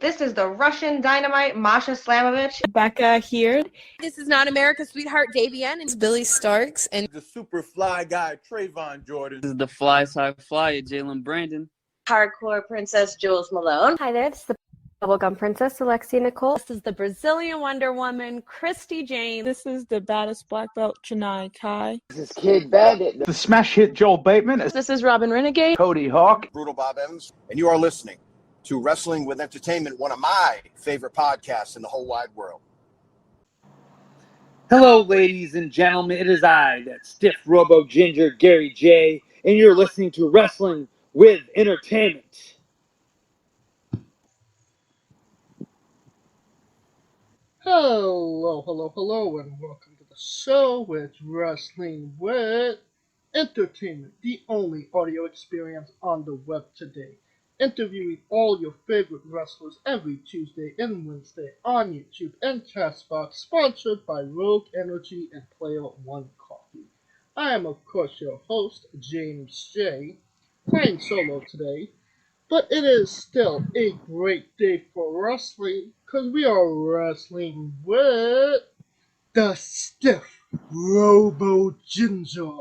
This is the Russian Dynamite, Masha Slamovich. Becca here. This is not America's Sweetheart, Davian. And It's Billy Starks. And the super fly guy, Trayvon Jordan. This is the fly side fly, Jalen Brandon. Hardcore Princess, Jules Malone. Hi there, this is the Bubblegum Princess, Alexia Nicole. This is the Brazilian Wonder Woman, Christy Jane. This is the baddest black belt, Chennai Kai. This is Kid Bandit. The smash hit Joel Bateman. This is Robin Renegade. Cody Hawk. Brutal Bob Evans. And you are listening to Wrestling with Entertainment, one of my favorite podcasts in the whole wide world. Hello, ladies and gentlemen. It is I, that Stiff Robo Ginger, Gary J., and you're listening to Wrestling with Entertainment. Hello, and welcome to the show with Wrestling with Entertainment, the only audio experience on the web today. Interviewing all your favorite wrestlers every Tuesday and Wednesday on YouTube and Castbox, sponsored by Rogue Energy and Player One Coffee. I am, of course, your host, James J., playing solo today, but it is still a great day for wrestling, because we are wrestling with the Stiff Robo Ginger,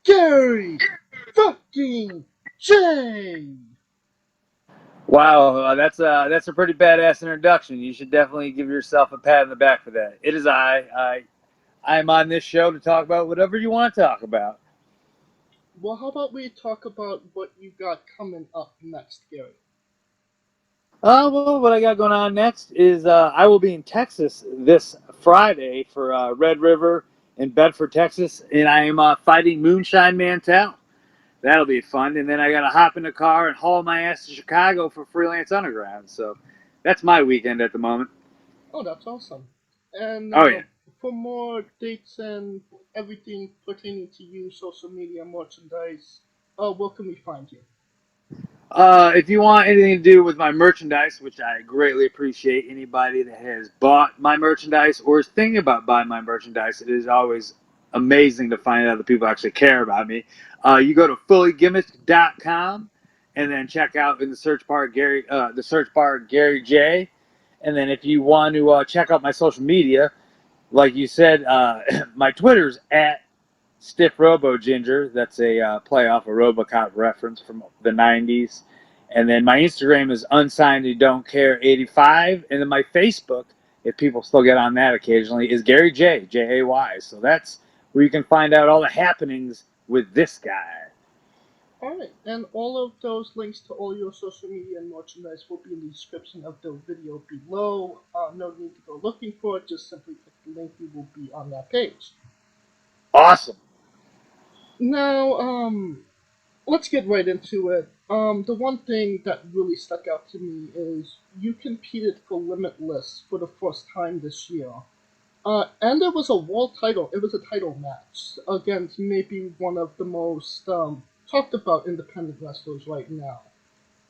Gary fucking J. Wow, that's a pretty badass introduction. You should definitely give yourself a pat on the back for that. It is I'm on this show to talk about whatever you want to talk about. Well, how about we talk about what you got coming up next, Gary? Well, what I got going on next is I will be in Texas this Friday for Red River in Bedford, Texas, and I am fighting Moonshine Mantel. That'll be fun, and then I got to hop in the car and haul my ass to Chicago for Freelance Underground. So that's my weekend at the moment. Oh, that's awesome. And yeah. For more dates and everything pertaining to you, social media, merchandise, where can we find you? If you want anything to do with my merchandise, which I greatly appreciate anybody that has bought my merchandise or is thinking about buying my merchandise, it is always amazing to find out that people actually care about me. You go to fullygimmicked.com and then check out in the search bar Gary J. And then if you want to check out my social media, like you said, my Twitter's at Stiff Robo Ginger. That's a play off a Robo Cop reference from the 90s. And then my Instagram is unsigned you don't care 85. And then my Facebook, if people still get on that occasionally, is Gary J, J-A-Y. So that's where you can find out all the happenings with this guy. Alright, and all of those links to all your social media and merchandise will be in the description of the video below. No need to go looking for it, just simply click the link, it will be on that page. Awesome. Now, let's get right into it. The one thing that really stuck out to me is you competed for Limitless for the first time this year. And it was a world title. It was a title match against maybe one of the most talked about independent wrestlers right now.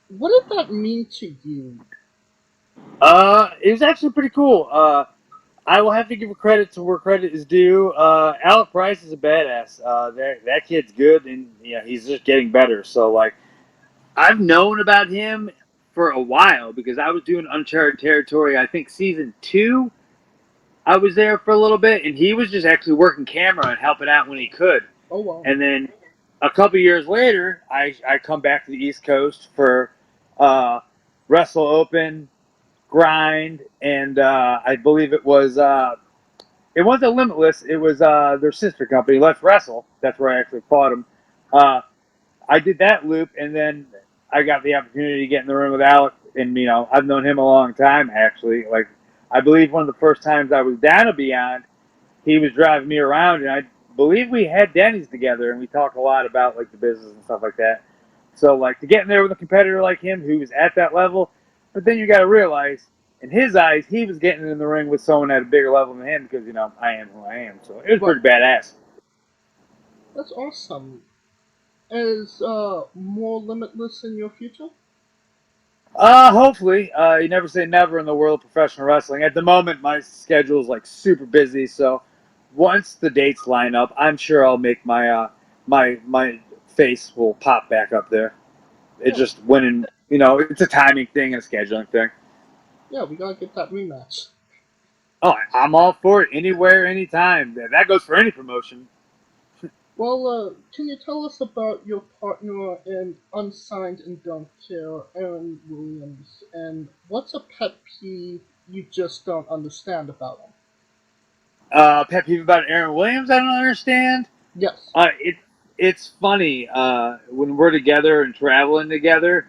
What did that mean to you? It was actually pretty cool. I will have to give credit to where credit is due. Alec Price is a badass. That kid's good, and he's just getting better. So, I've known about him for a while because I was doing Uncharted Territory, I think season 2. I was there for a little bit, and he was just actually working camera and helping out when he could. Oh, wow. And then a couple years later, I come back to the East Coast for Wrestle Open, Grind, and I believe it wasn't Limitless. It was their sister company, Let's Wrestle. That's where I actually fought him. I did that loop, and then I got the opportunity to get in the room with Alec, and I've known him a long time, actually. I believe one of the first times I was down to Beyond, he was driving me around, and I believe we had Denny's together, and we talked a lot about the business and stuff like that. So to get in there with a competitor like him who was at that level, but then you got to realize, in his eyes, he was getting in the ring with someone at a bigger level than him because I am who I am. So it was pretty badass. That's awesome. Is more Limitless in your future? Hopefully. You never say never in the world of professional wrestling. At the moment, my schedule is super busy. So once the dates line up, I'm sure I'll make my my face will pop back up there. It's just winning. It's a timing thing and a scheduling thing. Yeah, we gotta get that rematch. Oh, I'm all for it. Anywhere, anytime. That goes for any promotion. Well, can you tell us about your partner in Unsigned and Don't Care, Aaron Williams, and what's a pet peeve you just don't understand about him? Pet peeve about Aaron Williams, I don't understand. Yes. It's funny when we're together and traveling together.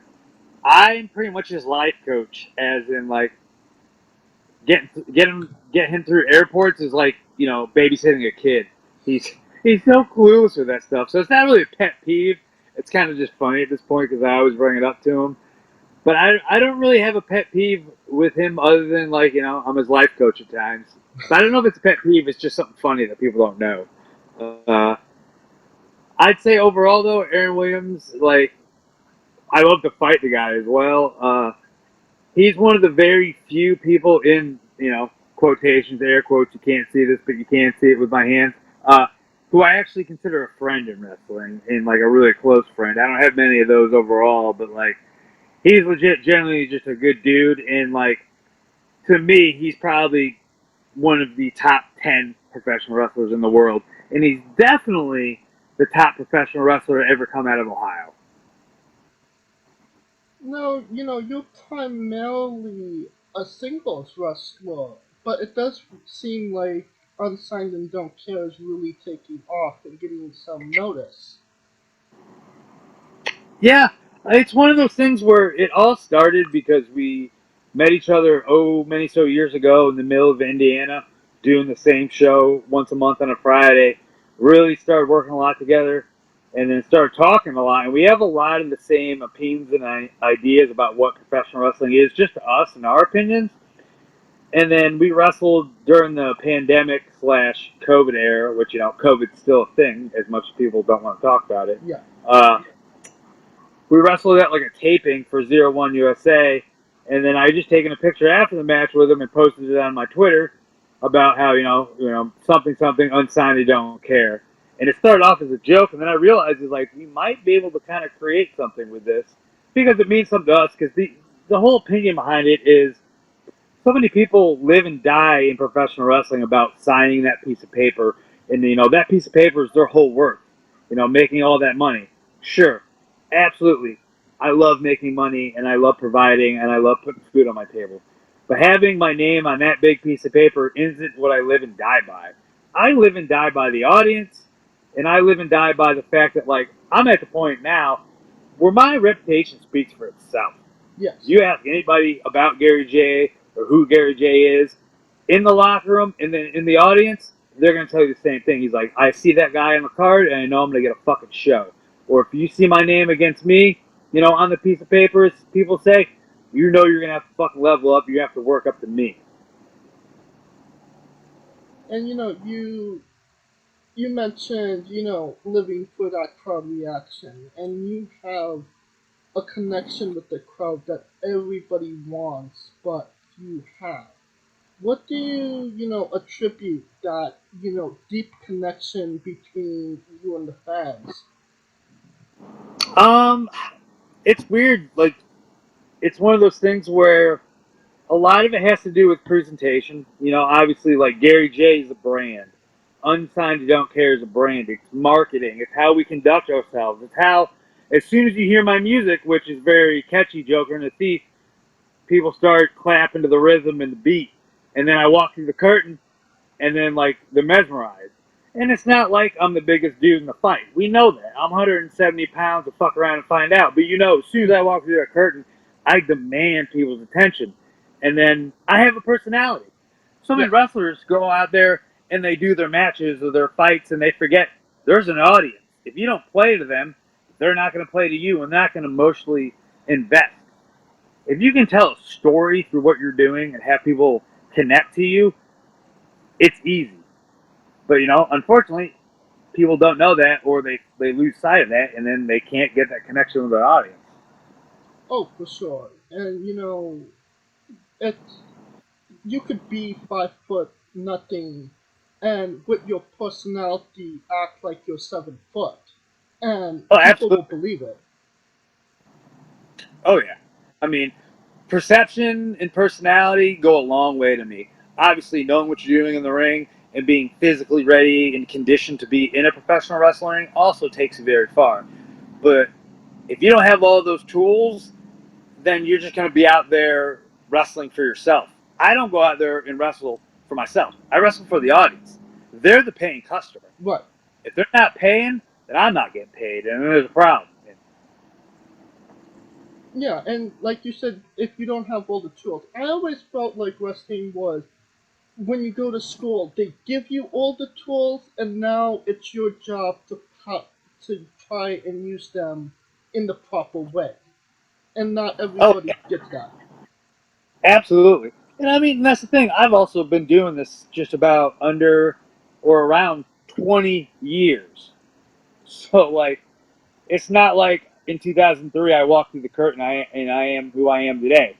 I'm pretty much his life coach, as in like get him through airports is like babysitting a kid. He's he's so clueless with that stuff. So it's not really a pet peeve. It's kind of just funny at this point because I always bring it up to him. But I don't really have a pet peeve with him other than like I'm his life coach at times. So I don't know if it's a pet peeve. It's just something funny that people don't know. Uh, I'd say overall though, Aaron Williams, like I love to fight the guy as well. He's one of the very few people in quotations, air quotes. You can't see this, but you can see it with my hands. Who I actually consider a friend in wrestling, and like a really close friend. I don't have many of those overall, but like he's legit, generally just a good dude, and like to me, he's probably one of the top 10 professional wrestlers in the world, and he's definitely the top professional wrestler to ever come out of Ohio. No, you're primarily a singles wrestler, but it does seem like Unsigned and Don't Care is really taking off and getting some notice. Yeah, it's one of those things where it all started because we met each other many so years ago in the middle of Indiana, doing the same show once a month on a Friday. Really started working a lot together, and then started talking a lot. And we have a lot of the same opinions and ideas about what professional wrestling is, just to us and our opinions. And then we wrestled during the pandemic slash COVID era, which COVID's still a thing, as much as people don't want to talk about it. Yeah. We wrestled at like a taping for 01 USA, and then I just taken a picture after the match with him and posted it on my Twitter about how something unsigned, they don't care. And it started off as a joke, and then I realized it's like we might be able to kind of create something with this because it means something to us. Because the whole opinion behind it is so many people live and die in professional wrestling about signing that piece of paper, and that piece of paper is their whole worth. Making all that money. Sure, absolutely. I love making money, and I love providing, and I love putting food on my table. But having my name on that big piece of paper isn't what I live and die by. I live and die by the audience, and I live and die by the fact that like I'm at the point now where my reputation speaks for itself. Yes. You ask anybody about Gary J or who Gary J is in the locker room and then in the audience, they're going to tell you the same thing. He's like, I see that guy on the card and I know I'm going to get a fucking show. Or if you see my name against me, on the piece of paper, people say, you're going to have to fucking level up. You have to work up to me. And you mentioned, living for that crowd reaction, and you have a connection with the crowd that everybody wants, but you have. What do you attribute that, deep connection between you and the fans? It's weird. Like, it's one of those things where a lot of it has to do with presentation. Obviously, like Gary J is a brand. Unsigned, you don't care is a brand. It's marketing. It's how we conduct ourselves. It's how, as soon as you hear my music, which is very catchy, Joker and the Thief, people start clapping to the rhythm and the beat. And then I walk through the curtain, and then like they're mesmerized. And it's not like I'm the biggest dude in the fight. We know that. I'm 170 pounds to fuck around and find out. But as soon as I walk through that curtain, I demand people's attention. And then I have a personality. So many wrestlers go out there and they do their matches or their fights and they forget there's an audience. If you don't play to them, they're not going to play to you and they're not going to emotionally invest. If you can tell a story through what you're doing and have people connect to you, it's easy. But unfortunately, people don't know that, or they lose sight of that, and then they can't get that connection with their audience. Oh, for sure. And it's you could be 5 foot nothing, and with your personality act like you're 7 foot, and people will believe it. Oh yeah, I mean, perception and personality go a long way to me. Obviously, knowing what you're doing in the ring and being physically ready and conditioned to be in a professional wrestling also takes you very far. But if you don't have all those tools, then you're just going to be out there wrestling for yourself. I don't go out there and wrestle for myself. I wrestle for the audience. They're the paying customer. Right. If they're not paying, then I'm not getting paid, and there's a problem. Yeah, and like you said, if you don't have all the tools, I always felt like wrestling was when you go to school, they give you all the tools, and now it's your job to try and use them in the proper way, and not everybody gets that. Absolutely. And I mean, that's the thing. I've also been doing this just about under or around 20 years. So, like, it's not like in 2003 I walked through the curtain and I am who I am today.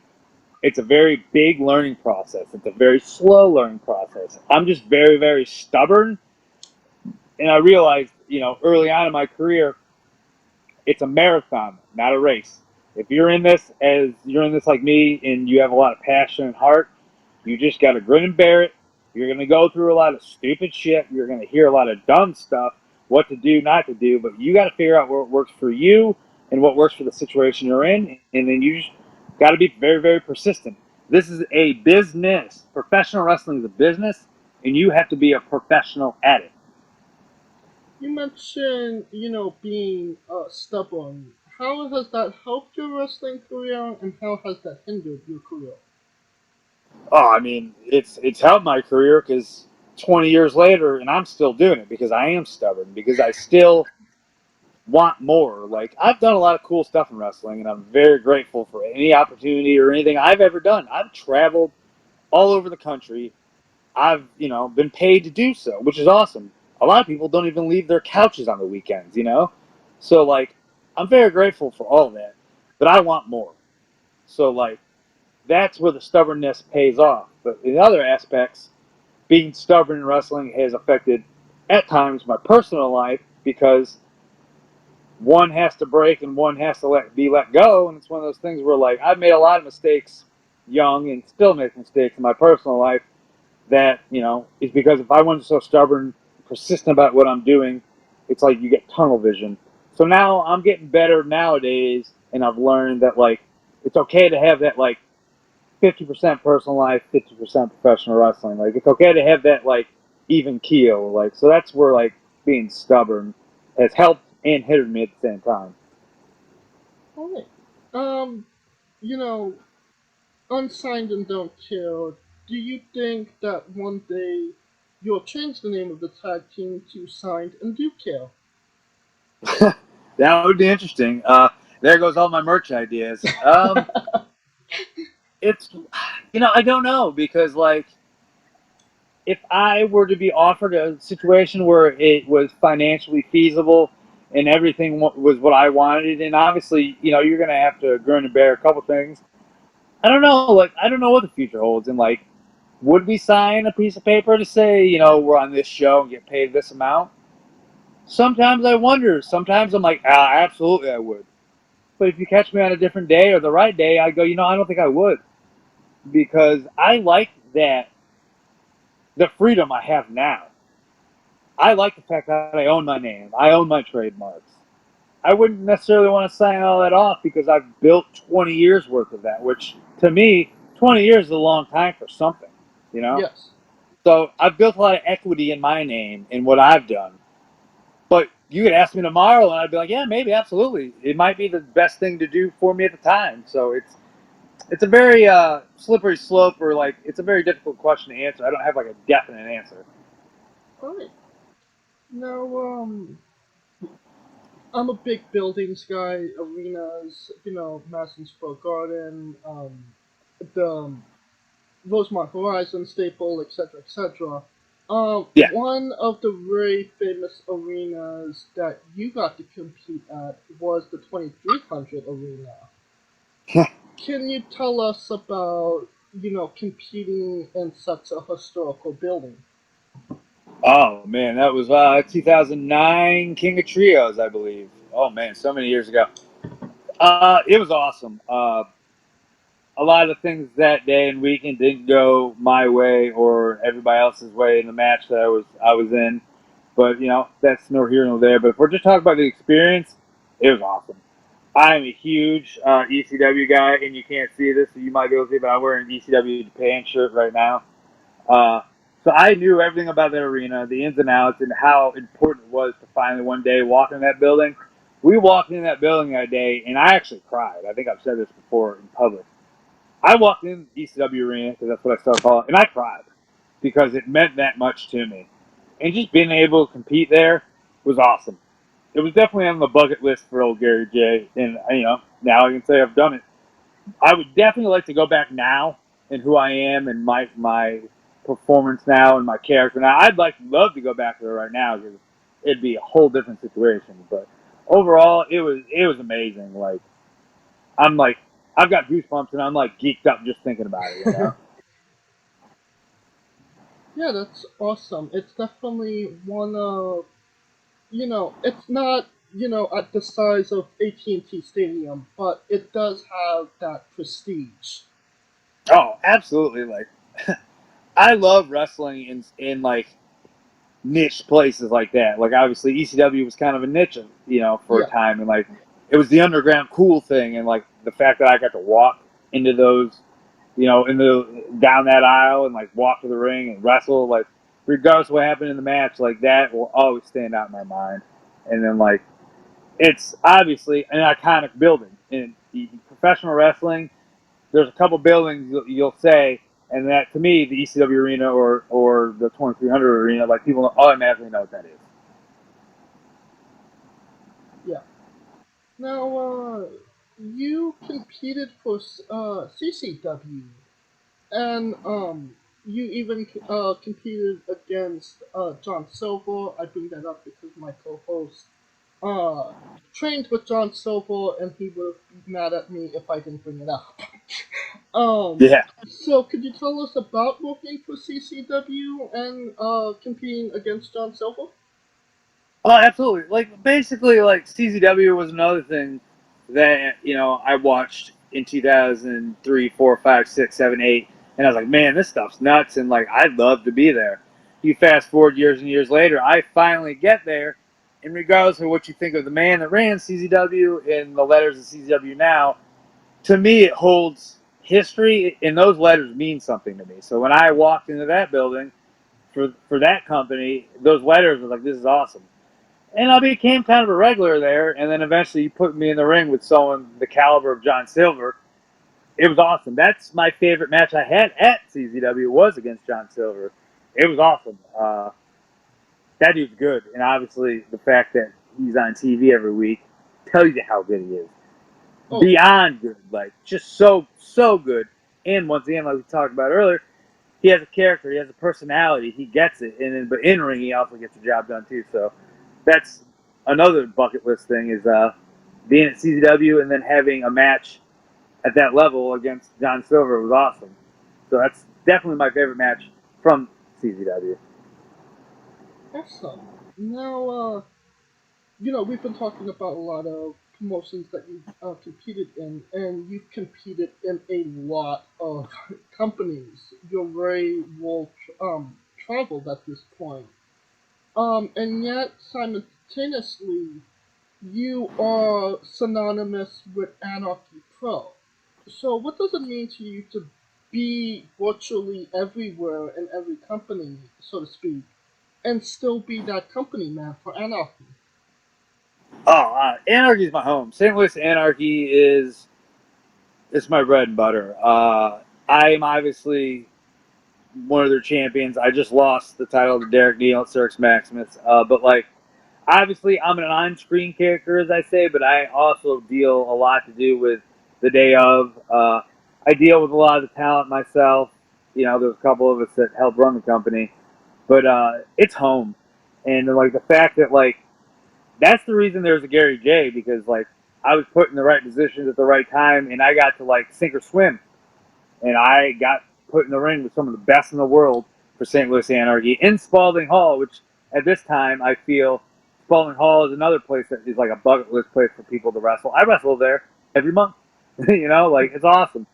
It's a very big learning process. It's a very slow learning process. I'm just very, very stubborn. And I realized, early on in my career, it's a marathon, not a race. If you're in this like me and you have a lot of passion and heart, you just got to grin and bear it. You're going to go through a lot of stupid shit. You're going to hear a lot of dumb stuff, what to do, not to do, but you got to figure out what works for you and what works for the situation you're in. And then you just got to be very, very persistent. This is a business. Professional wrestling is a business, and you have to be a professional at it. You mentioned, being stubborn. How has that helped your wrestling career, and how has that hindered your career? Oh, I mean, it's helped my career because 20 years later, and I'm still doing it because I am stubborn, because I still want more. Like, I've done a lot of cool stuff in wrestling, and I'm very grateful for any opportunity or anything I've ever done. I've traveled all over the country. I've, been paid to do so, which is awesome. A lot of people don't even leave their couches on the weekends. So, like, I'm very grateful for all that, but I want more. So, like, that's where the stubbornness pays off. But in other aspects, being stubborn in wrestling has affected, at times, my personal life, because one has to break and one has to be let go. And it's one of those things where, like, I've made a lot of mistakes young and still make mistakes in my personal life that, is because if I wasn't so stubborn, persistent about what I'm doing, it's like you get tunnel vision. So now I'm getting better nowadays, and I've learned that, like, it's okay to have that, like, 50% personal life, 50% professional wrestling. Like, it's okay to have that, like, even keel. Like, so that's where, like, being stubborn has helped and hindered me at the same time. Alright. You know, unsigned and don't kill. Do you think that one day you'll change the name of the tag team to Signed and Do Kill? That would be interesting. There goes all my merch ideas. It's, I don't know, because, like, if I were to be offered a situation where it was financially feasible and everything was what I wanted, and obviously, you're going to have to grin and bear a couple things. I don't know. Like, I don't know what the future holds. And, like, would we sign a piece of paper to say, we're on this show and get paid this amount? Sometimes I wonder. Sometimes I'm like, absolutely I would. But if you catch me on a different day or the right day, I go, I don't think I would. Because I like the freedom I have now. I like the fact that I own my name. I own my trademarks. I wouldn't necessarily want to sign all that off because I've built 20 years worth of that, which to me, 20 years is a long time for something. Yes. So I've built a lot of equity in my name in what I've done. But you could ask me tomorrow and I'd be like, yeah, maybe, absolutely. It might be the best thing to do for me at the time. So it's a very slippery slope, or, like, it's a very difficult question to answer. I don't have, like, a definite answer. Alright. Now, I'm a big buildings guy, arenas, Madison Square Garden, the Rosemont Horizon, Staple, etc., etc. Yeah. One of the very famous arenas that you got to compete at was the 2300 arena. Can you tell us about, competing in such a historical building? Oh, man, that was 2009 King of Trios, I believe. Oh, man, so many years ago. It was awesome. a lot of things that day and weekend didn't go my way or everybody else's way in the match that I was in. But that's no here nor there. But if we're just talking about the experience, it was awesome. I'm a huge ECW guy, and you can't see this, so you might be able to see, but I'm wearing an ECW Japan shirt right now. So I knew everything about that arena, the ins and outs, and how important it was to finally one day walk in that building. We walked in that building that day, and I actually cried. I think I've said this before in public. I walked in the ECW arena, because that's what I still call it, and I cried because it meant that much to me. And just being able to compete there was awesome. It was definitely on the bucket list for old Gary J. And now I can say I've done it. I would definitely like to go back now and who I am and my performance now and my character now. I'd love to go back there right now because it'd be a whole different situation. But overall, it was amazing. I've got goosebumps and I'm geeked up just thinking about it. Yeah, that's awesome. It's definitely one of, it's not, at the size of AT&T Stadium, but it does have that prestige. Oh, absolutely! I love wrestling in niche places like that. Obviously ECW was kind of a niche, for a time, and it was the underground cool thing, and the fact that I got to walk into those, down that aisle and walk to the ring and wrestle, regardless of what happened in the match, that will always stand out in my mind. And then it's obviously an iconic building in professional wrestling. There's a couple buildings you'll say, and that to me, the ECW arena or the 2300 arena, people automatically know what that is. Yeah. Now, you competed for CCW, and you even competed against John Silver. I bring that up because my co-host uh, trained with John Silver, and he would be mad at me if I didn't bring it up. Yeah. So could you tell us about working for CCW and competing against John Silver? Oh, absolutely. Basically, CZW was another thing that I watched in 2003, 4, 5, 6, 7, 8, and I was like, man, this stuff's nuts, and I'd love to be there. You fast forward years and years later, I finally get there, and regardless of what you think of the man that ran CZW and the letters of CZW now, to me it holds history, and those letters mean something to me. So when I walked into that building for that company, those letters were like, this is awesome. And I became kind of a regular there, and then eventually you put me in the ring with someone the caliber of John Silver. It was awesome. That's my favorite match I had at CZW was against John Silver. It was awesome. That dude's good, and obviously the fact that he's on TV every week tells you how good he is. Oh. Beyond good, just so good. And once again, like we talked about earlier, he has a character, he has a personality, he gets it, but in ring he also gets the job done too. So that's another bucket list thing is being at CZW and then having a match at that level against John Silver was awesome. So that's definitely my favorite match from CZW. Excellent. Now, we've been talking about a lot of promotions that you've competed in, and you've competed in a lot of companies. You're very well traveled at this point. And yet, simultaneously, you are synonymous with Anarchy Pro. So, what does it mean to you to be virtually everywhere in every company, so to speak, and still be that company man for Anarchy? Oh, Anarchy is my home. St. Louis Anarchy is it's my bread and butter. I am obviously one of their champions. I just lost the title to Derek Neal at Circus Maximus. But obviously I'm an on-screen character, as I say, but I also deal a lot to do with the day of. I deal with a lot of the talent myself. There's a couple of us that help run the company, but it's home, and the fact that that's the reason there's a Gary J, because I was put in the right positions at the right time, and I got to sink or swim, and I got put in the ring with some of the best in the world for St. Louis Anarchy in Spalding Hall, which at this time I feel Spalding Hall is another place that is a bucket list place for people to wrestle. I wrestle there every month. It's awesome.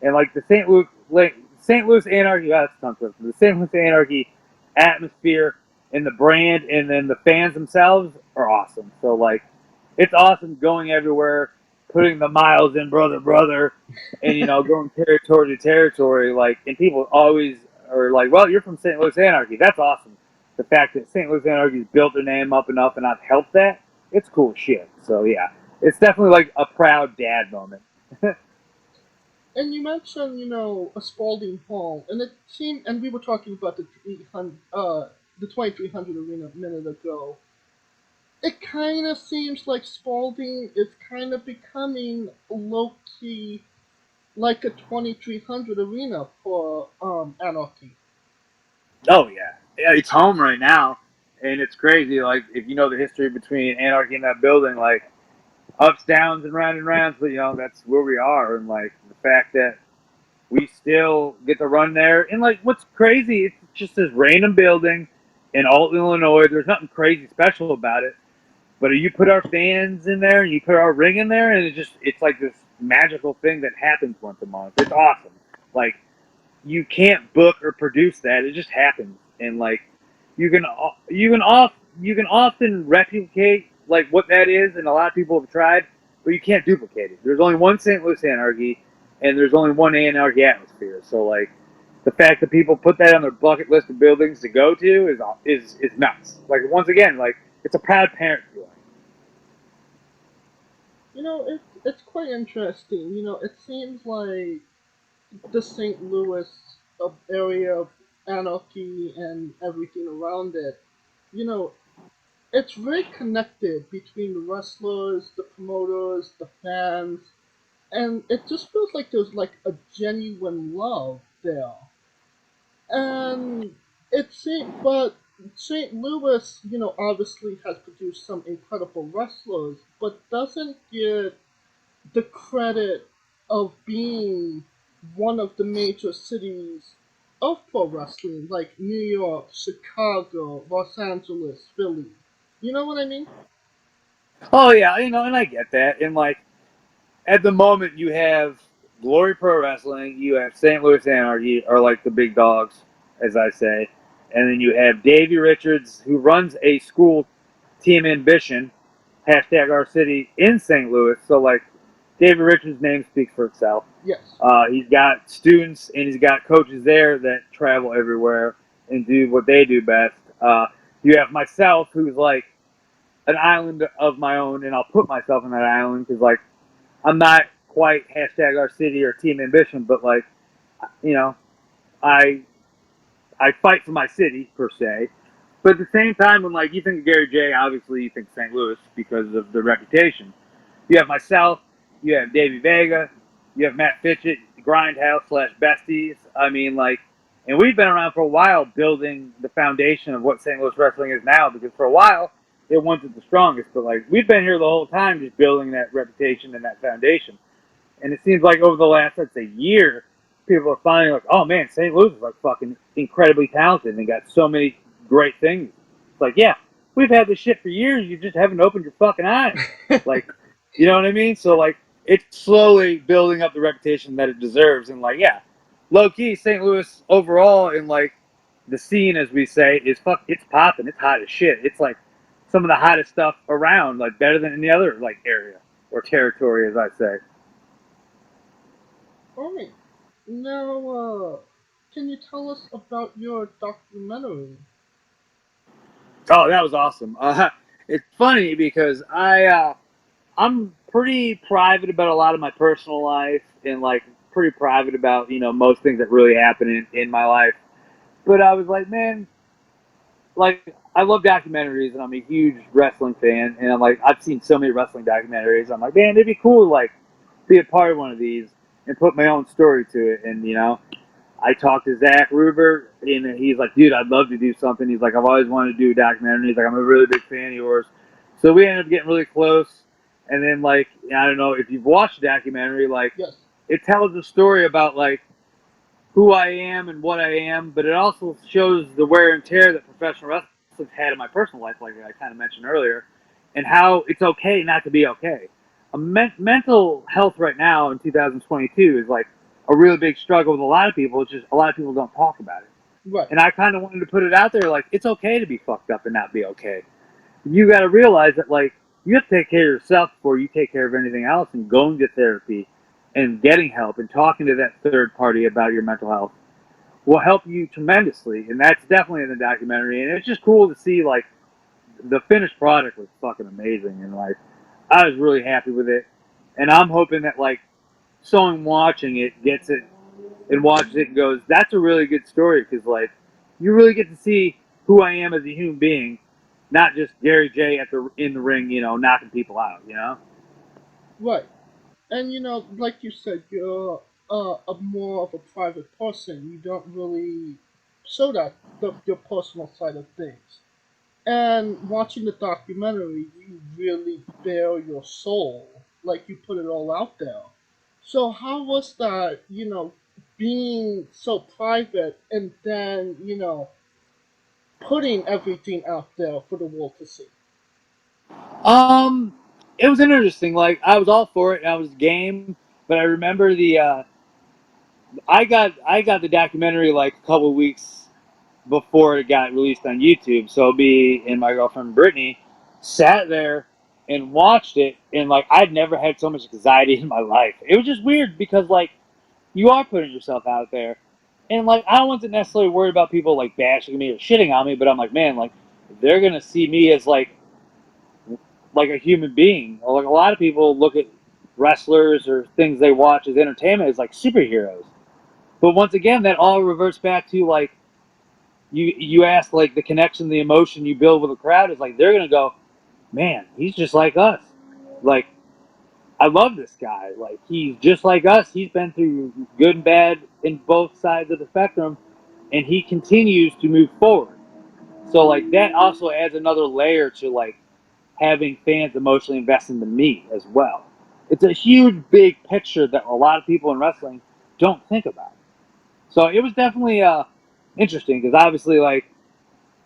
And like the St. Louis Anarchy, that's a tongue twister. The St. Louis Anarchy atmosphere and the brand, and then the fans themselves are awesome. So like, it's awesome going everywhere, putting the miles in, brother, and going territory to territory. Like, and people always are like, "Well, you're from St. Louis Anarchy. That's awesome." The fact that St. Louis Anarchy's built their name up enough, and I've helped that, it's cool shit. So yeah, it's definitely like a proud dad moment. And you mentioned, a Spalding Hall, and it seemed, and we were talking about the 2300 arena a minute ago. It kind of seems like Spalding is kind of becoming low key like a 2300 arena for Anarchy. Oh yeah, it's home right now, and it's crazy. Like if you know the history between Anarchy and that building, like ups, downs, and rounds, but that's where we are, and like the fact that we still get to run there, and like what's crazy, it's just this random building in Alton, Illinois. There's nothing crazy special about it, but you put our fans in there, and you put our ring in there, and it's like this magical thing that happens once a month. It's awesome. Like you can't book or produce that; it just happens, and like you can often replicate like what that is, and a lot of people have tried, but you can't duplicate it. There's only one St. Louis Anarchy, and there's only one Anarchy atmosphere. So like the fact that people put that on their bucket list of buildings to go to is nuts. Like once again, like it's a proud parent feeling. It's quite interesting. It seems like the St. Louis area of Anarchy and everything around it, you know, it's very connected between the wrestlers, the promoters, the fans, and it just feels like there's like a genuine love there. And but St. Louis, obviously has produced some incredible wrestlers, but doesn't get the credit of being one of the major cities of pro wrestling, like New York, Chicago, Los Angeles, Philly. You know what I mean? Oh yeah, and I get that. And like at the moment, you have Glory Pro Wrestling, you have St. Louis Anarchy, are like the big dogs, as I say, and then you have Davey Richards, who runs a school, Team Ambition, hashtag our city in St. Louis. So like, Davey Richards' name speaks for itself. Yes. He's got students and he's got coaches there that travel everywhere and do what they do best. You have myself, who's like an island of my own, and I'll put myself in that island because like I'm not quite hashtag our city or Team Ambition, but like, you know, I I fight for my city per se. But at the same time, when like you think of Gary J, obviously you think St. Louis because of the reputation. You have myself, you have Davey Vega, you have Matt Fitchett, Grindhouse / Besties. I mean, like, and we've been around for a while building the foundation of what St. Louis wrestling is now. Because for a while it wasn't the strongest, but like we've been here the whole time just building that reputation and that foundation. And it seems like over the last, let's say, year, people are finally like, oh man, St. Louis is like fucking incredibly talented and they got so many great things. It's like, yeah, we've had this shit for years. You just haven't opened your fucking eyes. Like, you know what I mean? So like, it's slowly building up the reputation that it deserves. And like, yeah, low key, St. Louis overall in like the scene, as we say, is it's popping. It's hot as shit. It's like some of the hottest stuff around, like better than any other like area or territory, as I say. Alright. Now, can you tell us about your documentary? Oh, that was awesome. It's funny because I'm pretty private about a lot of my personal life and like pretty private about most things that really happen in my life. But I was like, man, like I love documentaries and I'm a huge wrestling fan and I'm like I've seen so many wrestling documentaries. I'm like, man, it'd be cool to like be a part of one of these and put my own story to it. And I talked to Zach Reuber, and he's like, dude, I'd love to do something. He's like, I've always wanted to do a documentary. He's like, I'm a really big fan of yours. So we ended up getting really close. And then, like, I don't know if you've watched the documentary, like, Yes. it tells a story about, like, who I am and what I am, but it also shows the wear and tear that professional wrestlers had in my personal life, like I kind of mentioned earlier, and how it's okay not to be okay. Mental health right now in 2022 is, like, a really big struggle with a lot of people. It's just a lot of people don't talk about it. Right. And I kind of wanted to put it out there, like, it's okay to be fucked up and not be okay. You got to realize that, like, you have to take care of yourself before you take care of anything else, and going to therapy and getting help and talking to that third party about your mental health will help you tremendously. And that's definitely in the documentary. And it's just cool to see, like, the finished product was fucking amazing. And, like, I was really happy with it. And I'm hoping that, like, someone watching it gets it and watches it and goes, that's a really good story, because, like, you really get to see who I am as a human being, not just Gary J in the ring, you know, knocking people out, you know? Right. And you know, like you said, you're a more of a private person. You don't really show your personal side of things. And watching the documentary, you really bare your soul, like you put it all out there. So how was that? You know, being so private and then putting everything out there for the world to see. It was interesting. Like, I was all for it, and I was game, but I remember I got the documentary like a couple weeks before it got released on YouTube. So me and my girlfriend Brittany sat there and watched it, and like I'd never had so much anxiety in my life. It was just weird because like you are putting yourself out there, and like I wasn't necessarily worried about people like bashing me or shitting on me, but I'm like, man, like they're gonna see me as like a human being. Or like a lot of people look at wrestlers or things they watch as entertainment as like superheroes. But once again, that all reverts back to like you ask like the connection, the emotion you build with a crowd is like they're gonna go, man, he's just like us. Like I love this guy. Like he's just like us. He's been through good and bad in both sides of the spectrum, and he continues to move forward. So like that also adds another layer to like having fans emotionally invest into me as well. It's a huge, big picture that a lot of people in wrestling don't think about. So it was definitely interesting because obviously, like,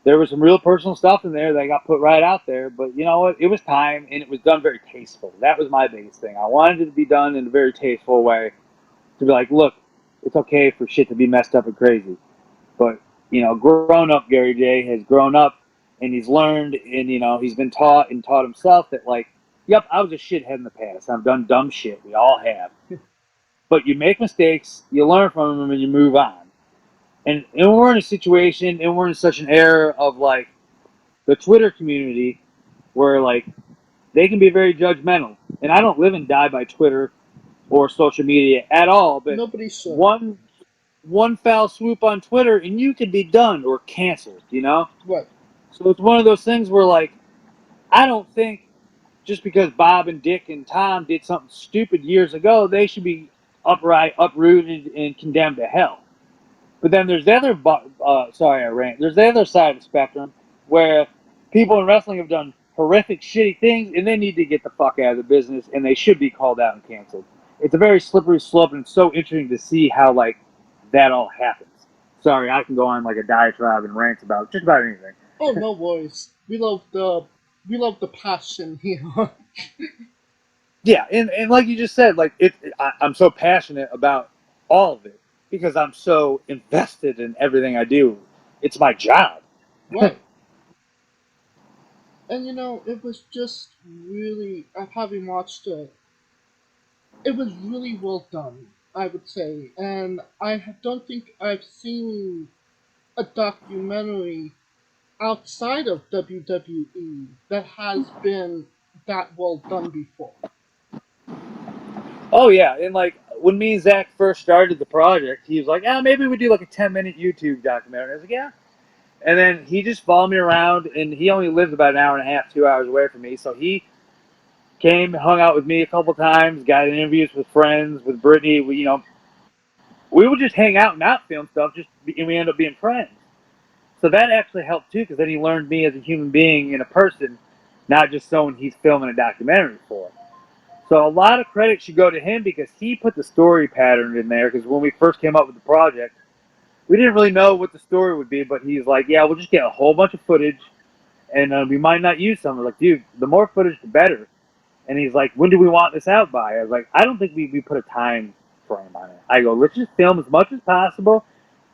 there was some real personal stuff in there that got put right out there. But you know what? It was time, and it was done very tasteful. That was my biggest thing. I wanted it to be done in a very tasteful way to be like, look, it's okay for shit to be messed up and crazy. But, you know, grown up Gary J has grown up and he's learned and, you know, he's been taught and taught himself that, like, yep, I was a shithead in the past. I've done dumb shit. We all have. But you make mistakes, you learn from them, and you move on. And we're in a situation, and we're in such an era of, like, the Twitter community where, like, they can be very judgmental. And I don't live and die by Twitter or social media at all, but Nobody should. one foul swoop on Twitter and you could be done or canceled, you know? Right. So it's one of those things where, like, I don't think just because Bob and Dick and Tom did something stupid years ago, they should be uprooted, and condemned to hell. But then there's the other, sorry I rant, there's the other side of the spectrum where people in wrestling have done horrific, shitty things and they need to get the fuck out of the business and they should be called out and canceled. It's a very slippery slope and it's so interesting to see how, like, that all happens. Sorry, I can go on like a diatribe and rant about just about anything. Oh, no worries. We love the passion here. Yeah, and like you just said, like I'm so passionate about all of it because I'm so invested in everything I do. It's my job. Right. And you know, it was just really, having watched it, it was really well done, I would say. And don't think I've seen a documentary outside of WWE that has been that well done before. Oh yeah, and like when me and Zach first started the project, he was like, "Ah, maybe we do like a 10-minute YouTube documentary." I was like, "Yeah." And then he just followed me around, and he only lives about an hour and a half, 2 hours away from me, so he came, hung out with me a couple times, got interviews with friends, with Brittany. We would just hang out and not film stuff, and we end up being friends. So that actually helped too, because then he learned me as a human being and a person, not just someone he's filming a documentary for. So a lot of credit should go to him because he put the story pattern in there. Because when we first came up with the project, we didn't really know what the story would be, but he's like, "Yeah, we'll just get a whole bunch of footage, and we might not use some." I was like, "Dude, the more footage, the better." And he's like, "When do we want this out by?" I was like, "I don't think we put a time frame on it. I go, let's just film as much as possible,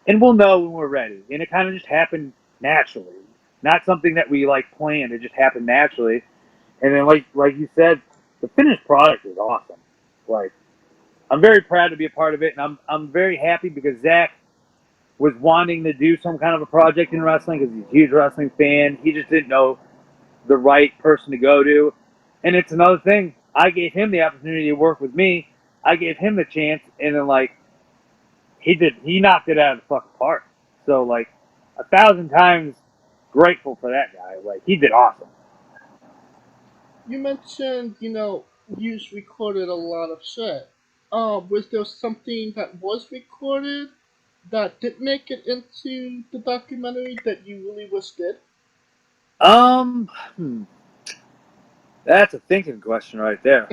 and we'll know when we're ready. And it kind of just happened naturally, not something that we like planned. It just happened naturally. And then, like you said, the finished product is awesome. Like, I'm very proud to be a part of it, and I'm very happy because Zach was wanting to do some kind of a project in wrestling because he's a huge wrestling fan. He just didn't know the right person to go to. And it's another thing. I gave him the opportunity to work with me. I gave him the chance, and then, like, he knocked it out of the fucking park. So, like, 1,000 times grateful for that guy. Like, he did awesome. You mentioned, you recorded a lot of shit. Was there something that was recorded that didn't make it into the documentary that you really wish did? That's a thinking question right there.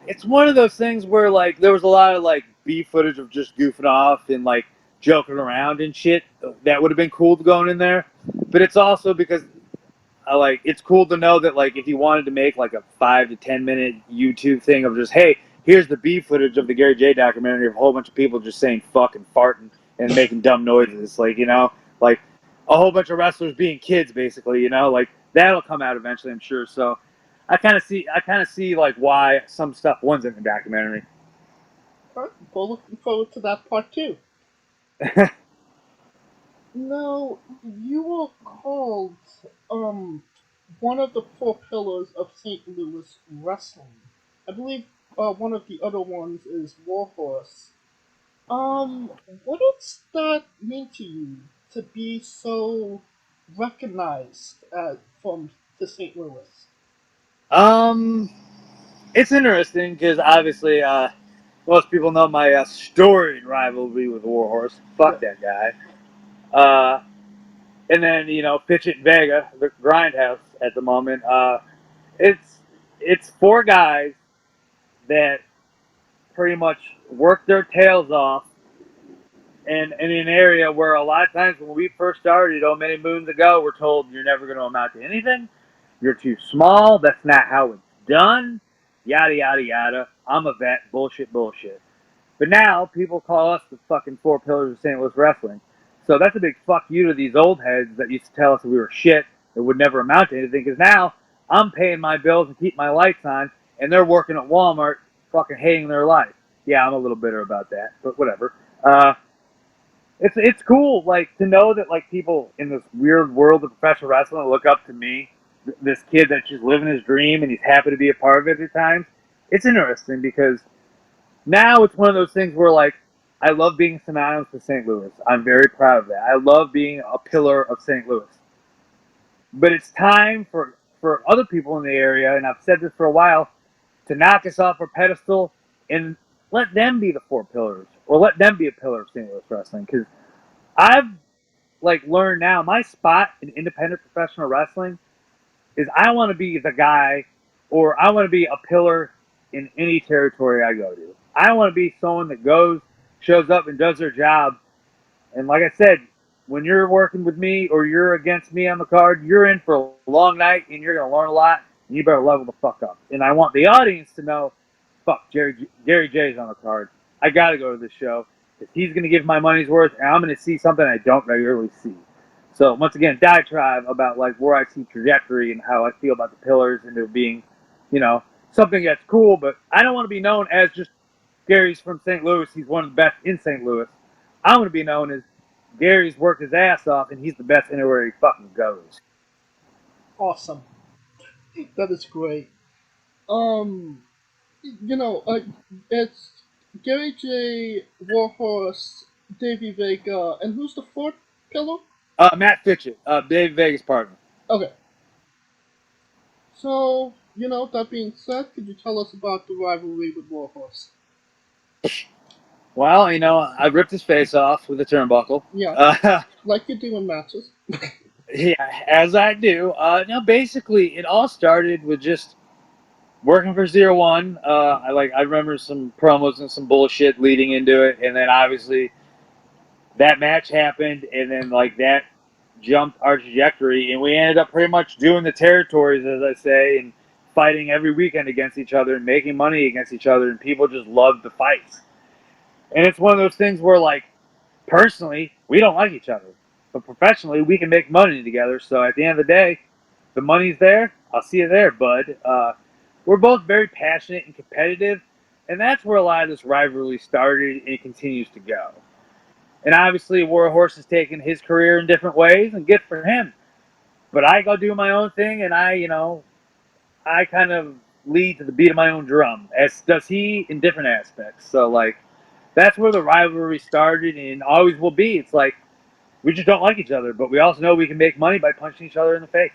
It's one of those things where, like, there was a lot of, like, B footage of just goofing off and, like, joking around and shit. That would have been cool going in there. But it's also because, like, it's cool to know that, like, if you wanted to make, like, a 5 to 10 minute YouTube thing of just, hey, here's the B footage of the Gary J documentary of a whole bunch of people just saying fuck and farting and making dumb noises. Like, like a whole bunch of wrestlers being kids, basically, like, that'll come out eventually, I'm sure. So I kind of see like why some stuff wasn't in the documentary. Alright, well, looking forward to that part too. Now, you were called one of the four pillars of St. Louis wrestling. I believe one of the other ones is Warhorse. What does that mean to you to be so recognized from the St. Louis? It's interesting because obviously most people know my storied rivalry with Warhorse. Fuck that guy. And then Pitchett and Vega, the Grindhouse at the moment. It's four guys that pretty much work their tails off in an area where a lot of times when we first started, many moons ago, we're told you're never going to amount to anything. You're too small. That's not how it's done. Yada, yada, yada. I'm a vet. Bullshit, bullshit. But now people call us the fucking four pillars of St. Louis wrestling. So that's a big fuck you to these old heads that used to tell us that we were shit that would never amount to anything. Because now I'm paying my bills and keep my lights on, and they're working at Walmart fucking hating their life. Yeah, I'm a little bitter about that, but whatever. It's cool, like, to know that, like, people in this weird world of professional wrestling look up to me, this kid that's just living his dream and he's happy to be a part of it at times. It's interesting because now it's one of those things where, like, I love being synonymous with St. Louis. I'm very proud of that. I love being a pillar of St. Louis. But it's time for other people in the area, and I've said this for a while, to knock us off our pedestal and let them be the four pillars, or let them be a pillar of St. Louis wrestling. Because I've, like, learned now my spot in independent professional wrestling is I want to be the guy, or I want to be a pillar in any territory I go to. I want to be someone that goes, shows up, and does their job. And like I said, when you're working with me or you're against me on the card, you're in for a long night and you're going to learn a lot, and you better level the fuck up. And I want the audience to know, fuck, Gary J's on the card. I got to go to this show because he's going to give my money's worth, and I'm going to see something I don't regularly see. So once again, diatribe about, like, where I see trajectory and how I feel about the pillars and it being, something that's cool. But I don't want to be known as just Gary's from St. Louis. He's one of the best in St. Louis. I want to be known as Gary's worked his ass off and he's the best anywhere he fucking goes. Awesome. That is great. It's Gary J, Warhorse, Davey Vega, and who's the fourth pillar? Matt Fitchett, Dave Vega's partner. Okay. So, that being said, could you tell us about the rivalry with Warhorse? Well, I ripped his face off with a turnbuckle. Yeah, like you do in matches. Yeah, as I do. Now, basically, it all started with just working for 01. I remember some promos and some bullshit leading into it, and then obviously that match happened, and then, like, that jumped our trajectory, and we ended up pretty much doing the territories, as I say, and fighting every weekend against each other and making money against each other, and people just love the fights. And it's one of those things where, like, personally, we don't like each other, but professionally, we can make money together. So at the end of the day, the money's there. I'll see you there, bud. We're both very passionate and competitive, and that's where a lot of this rivalry started and it continues to go. And obviously, Warhorse has taken his career in different ways, and good for him. But I go do my own thing, and I kind of lead to the beat of my own drum, as does he in different aspects. So, like, that's where the rivalry started and always will be. It's like, we just don't like each other, but we also know we can make money by punching each other in the face.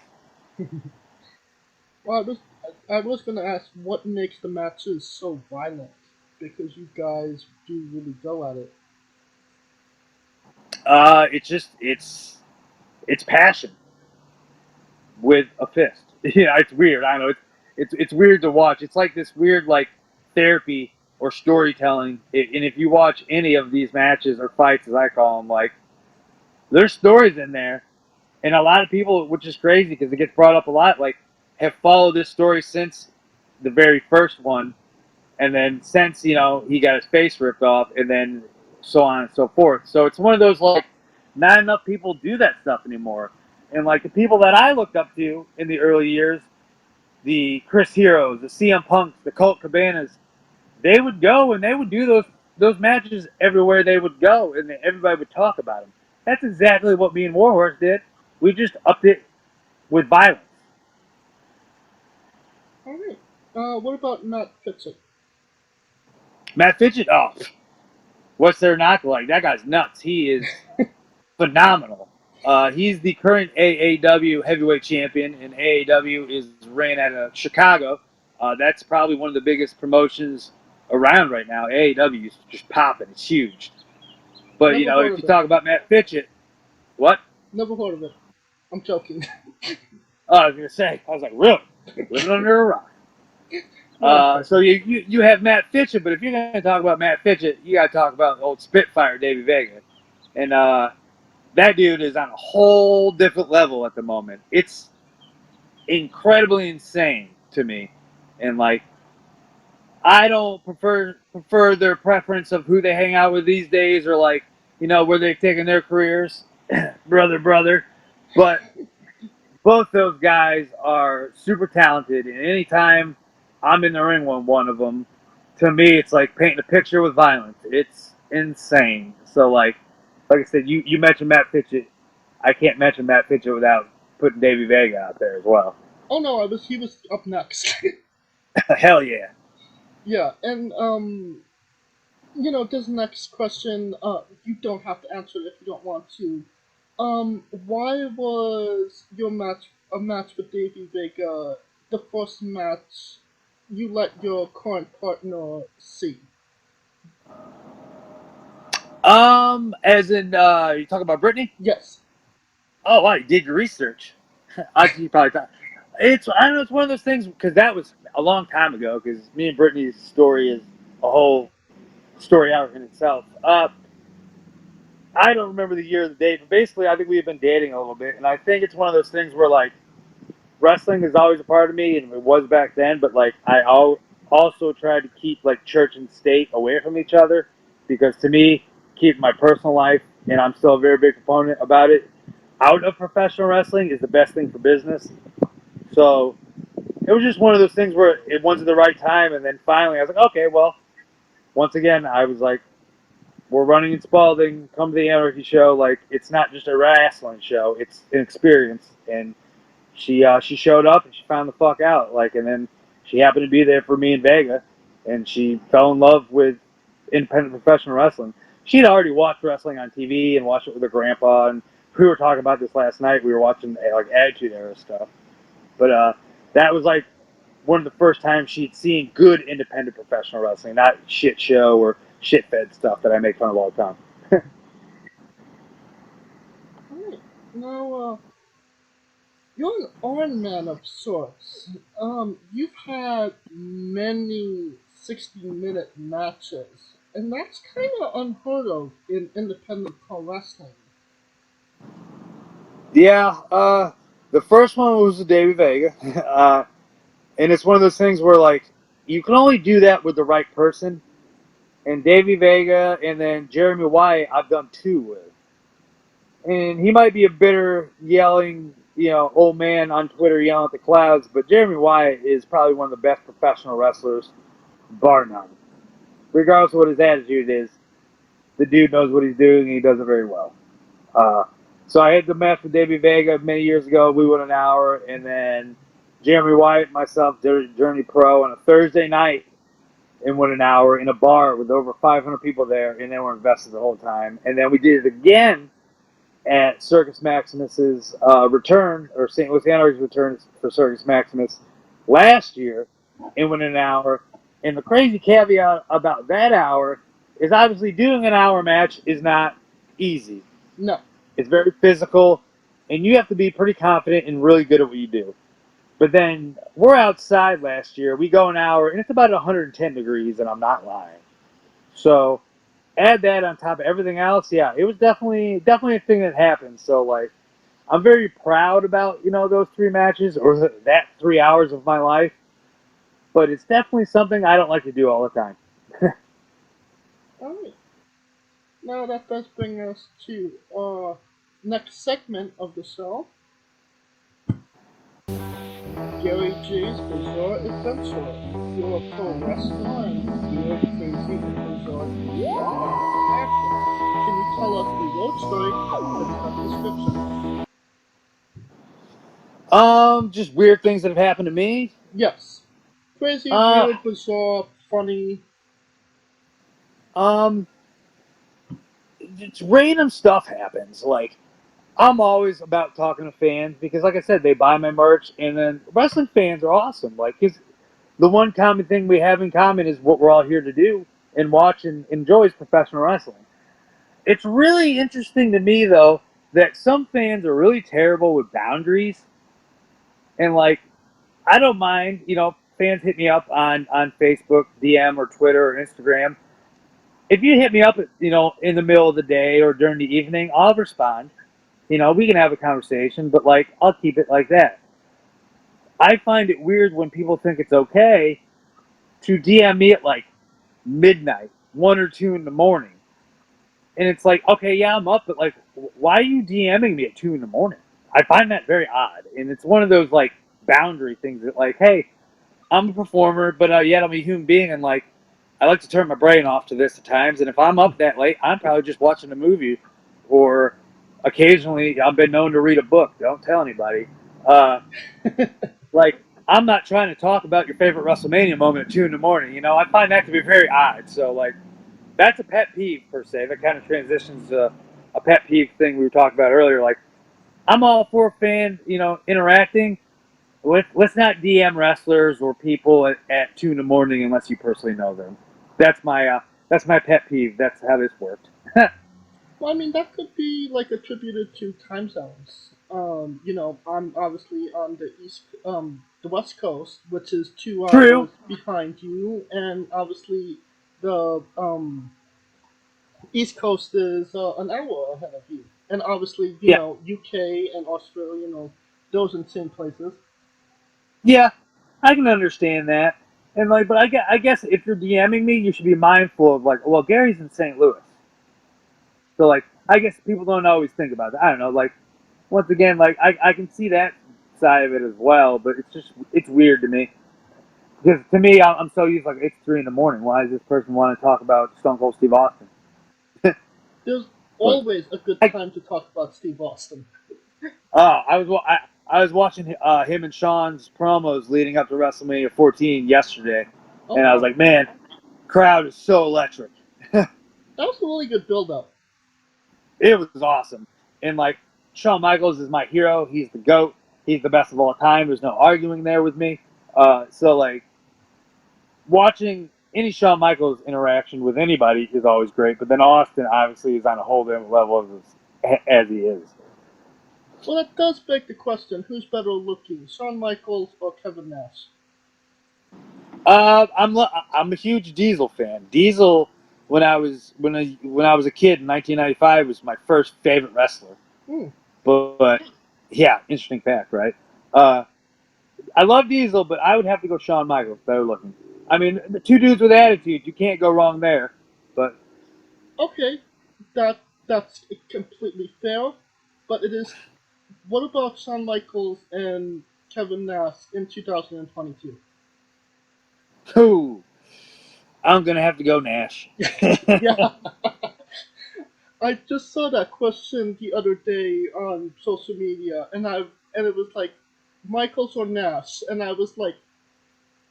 Well, I was gonna ask what makes the matches so violent, because you guys do really go at it. It's passion with a fist. Yeah, it's weird. I know it's weird to watch. It's like this weird, like, therapy or storytelling. And if you watch any of these matches or fights, as I call them, like, there's stories in there, and a lot of people, which is crazy because it gets brought up a lot, like, have followed this story since the very first one, and then since he got his face ripped off, and then so on and so forth. So it's one of those, like, not enough people do that stuff anymore. And, like, the people that I looked up to in the early years, the Chris Heroes, the CM Punks, the Colt Cabanas, they would go and they would do those matches everywhere they would go, and everybody would talk about them. That's exactly what me and Warhorse did. We just upped it with violence. All right. What about Matt Fitchett? Matt Fitchett, oh, what's there not to like? That guy's nuts. He is phenomenal. He's the current AAW heavyweight champion, and AAW is ran out of Chicago. That's probably one of the biggest promotions around right now. AAW is just popping. It's huge. But, Never heard if of you it. talk about Matt Fitchett, what? Never heard of it. I'm joking. Oh, I was going to say, I was like, really? Living under a rock. No, So you have Matt Fitchett, but if you're going to talk about Matt Fitchett, you got to talk about old Spitfire Davey Vega. And that dude is on a whole different level at the moment. It's incredibly insane to me. And, like, I don't prefer their preference of who they hang out with these days, or, like, where they've taken their careers. brother. But both those guys are super talented, and anytime I'm in the ring with one of them, to me, it's like painting a picture with violence. It's insane. So, like I said, you mentioned Matt Fitchett. I can't mention Matt Fitchett without putting Davey Vega out there as well. Oh no, he was up next. Hell yeah. Yeah, and this next question, you don't have to answer it if you don't want to. Why was a match with Davey Vega the first match you let your current partner see? As in, you talking about Brittany? Yes. Oh, wow, you did your research. You probably thought. I don't know, it's one of those things, because that was a long time ago, because me and Brittany's story is a whole story out in itself. I don't remember the year of the date, but basically I think we had been dating a little bit, and I think it's one of those things where, like, wrestling is always a part of me, and it was back then, but, like, I also tried to keep, like, church and state away from each other, because to me, keeping my personal life, and I'm still a very big proponent about it, out of professional wrestling is the best thing for business. So it was just one of those things where it wasn't the right time, and then finally I was like, okay, well, once again, I was like, we're running in Spalding, come to the Anarchy show. Like, it's not just a wrestling show, it's an experience. And she showed up and she found the fuck out. Like, and then she happened to be there for me and Vega, and she fell in love with independent professional wrestling. She'd already watched wrestling on TV and watched it with her grandpa, and we were talking about this last night. We were watching, like, Attitude Era stuff. But that was, like, one of the first times she'd seen good independent professional wrestling, not shit show or shit fed stuff that I make fun of all the time. Alright. Now, you're an Iron Man of sorts. You've had many 60-minute matches, and that's kind of unheard of in independent pro wrestling. Yeah, the first one was with Davey Vega. And it's one of those things where, like, you can only do that with the right person. And Davey Vega and then Jeremy Wyatt, I've done 2 with. And he might be a bitter, yelling, old man on Twitter yelling at the clouds, but Jeremy Wyatt is probably one of the best professional wrestlers, bar none. Regardless of what his attitude is, the dude knows what he's doing, and he does it very well. So I had the match with Davey Vega many years ago. We went an hour, and then Jeremy Wyatt and myself did Journey Pro on a Thursday night and went an hour in a bar with over 500 people there, and they were invested the whole time. And then we did it again at Circus Maximus's return, or St. Louis Anarchy's return for Circus Maximus last year, and went an hour. And the crazy caveat about that hour is obviously doing an hour match is not easy. No. It's very physical, and you have to be pretty confident and really good at what you do. But then we're outside last year. We go an hour, and it's about 110 degrees, and I'm not lying. So add that on top of everything else. Yeah, it was definitely a thing that happened. So, like, I'm very proud about, those 3 matches or that 3 hours of my life. But it's definitely something I don't like to do all the time. All right. Now that does bring us to our next segment of the show. Gary J's Bizarre Adventure. You're a pro wrestler and you're crazy and bizarre action. Can you tell us the road story that fits that description? Just weird things that have happened to me. Yes. Crazy, weird, bizarre, funny. It's random stuff happens. Like, I'm always about talking to fans because, like I said, they buy my merch, and then wrestling fans are awesome. Like, 'cause the one common thing we have in common is what we're all here to do and watch and enjoy is professional wrestling. It's really interesting to me, though, that some fans are really terrible with boundaries. And, like, I don't mind, fans hit me up on Facebook, DM, or Twitter, or Instagram. If you hit me up, in the middle of the day or during the evening, I'll respond. We can have a conversation, but, like, I'll keep it like that. I find it weird when people think it's okay to DM me at, like, midnight, 1 or 2 in the morning. And it's like, okay, yeah, I'm up, but, like, why are you DMing me at 2 in the morning? I find that very odd. And it's one of those, like, boundary things that, like, hey, I'm a performer, but yet I'm a human being, and, like, I like to turn my brain off to this at times. And if I'm up that late, I'm probably just watching a movie, or occasionally I've been known to read a book. Don't tell anybody. Like, I'm not trying to talk about your favorite WrestleMania moment at 2 in the morning. I find that to be very odd. So, like, that's a pet peeve, per se. That kind of transitions to a pet peeve thing we were talking about earlier. Like, I'm all for a fan, interacting. Let's not DM wrestlers or people at 2 in the morning unless you personally know them. That's my pet peeve. That's how this worked. Well, I mean, that could be, like, attributed to time zones. I'm obviously on the West Coast, which is 2 True. hours behind you, and obviously the East Coast is an hour ahead of you. And obviously, UK and Australia, those in same places. Yeah, I can understand that. And, like, but I guess if you're DMing me, you should be mindful of, like, well, Gary's in St. Louis. So, like, I guess people don't always think about that. I don't know. Like, once again, like, I can see that side of it as well, but it's weird to me. Because to me, I'm so used, like, it's 3 in the morning. Why does this person want to talk about Stone Cold Steve Austin? There's always a good time to talk about Steve Austin. I was watching him and Sean's promos leading up to WrestleMania 14 yesterday, and I was like, man, crowd is so electric. That was a really good build-up. It was awesome. And, like, Shawn Michaels is my hero. He's the GOAT. He's the best of all time. There's no arguing there with me. So, like, watching any Shawn Michaels interaction with anybody is always great. But then Austin, obviously, is on a whole different level as he is. Well, that does beg the question, who's better looking, Shawn Michaels or Kevin Nash? I'm a huge Diesel fan. Diesel, when I was a kid in 1995, was my first favorite wrestler. But yeah, interesting fact, right? I love Diesel, but I would have to go Shawn Michaels, better looking. I mean, the two dudes with attitude, you can't go wrong there. But Okay, that's completely fair, but it is. What about Shawn Michaels and Kevin Nash in 2022? ooh, I'm gonna have to go Nash. Yeah, I just saw that question the other day on social media, and it was like Michaels or Nash, and I was like,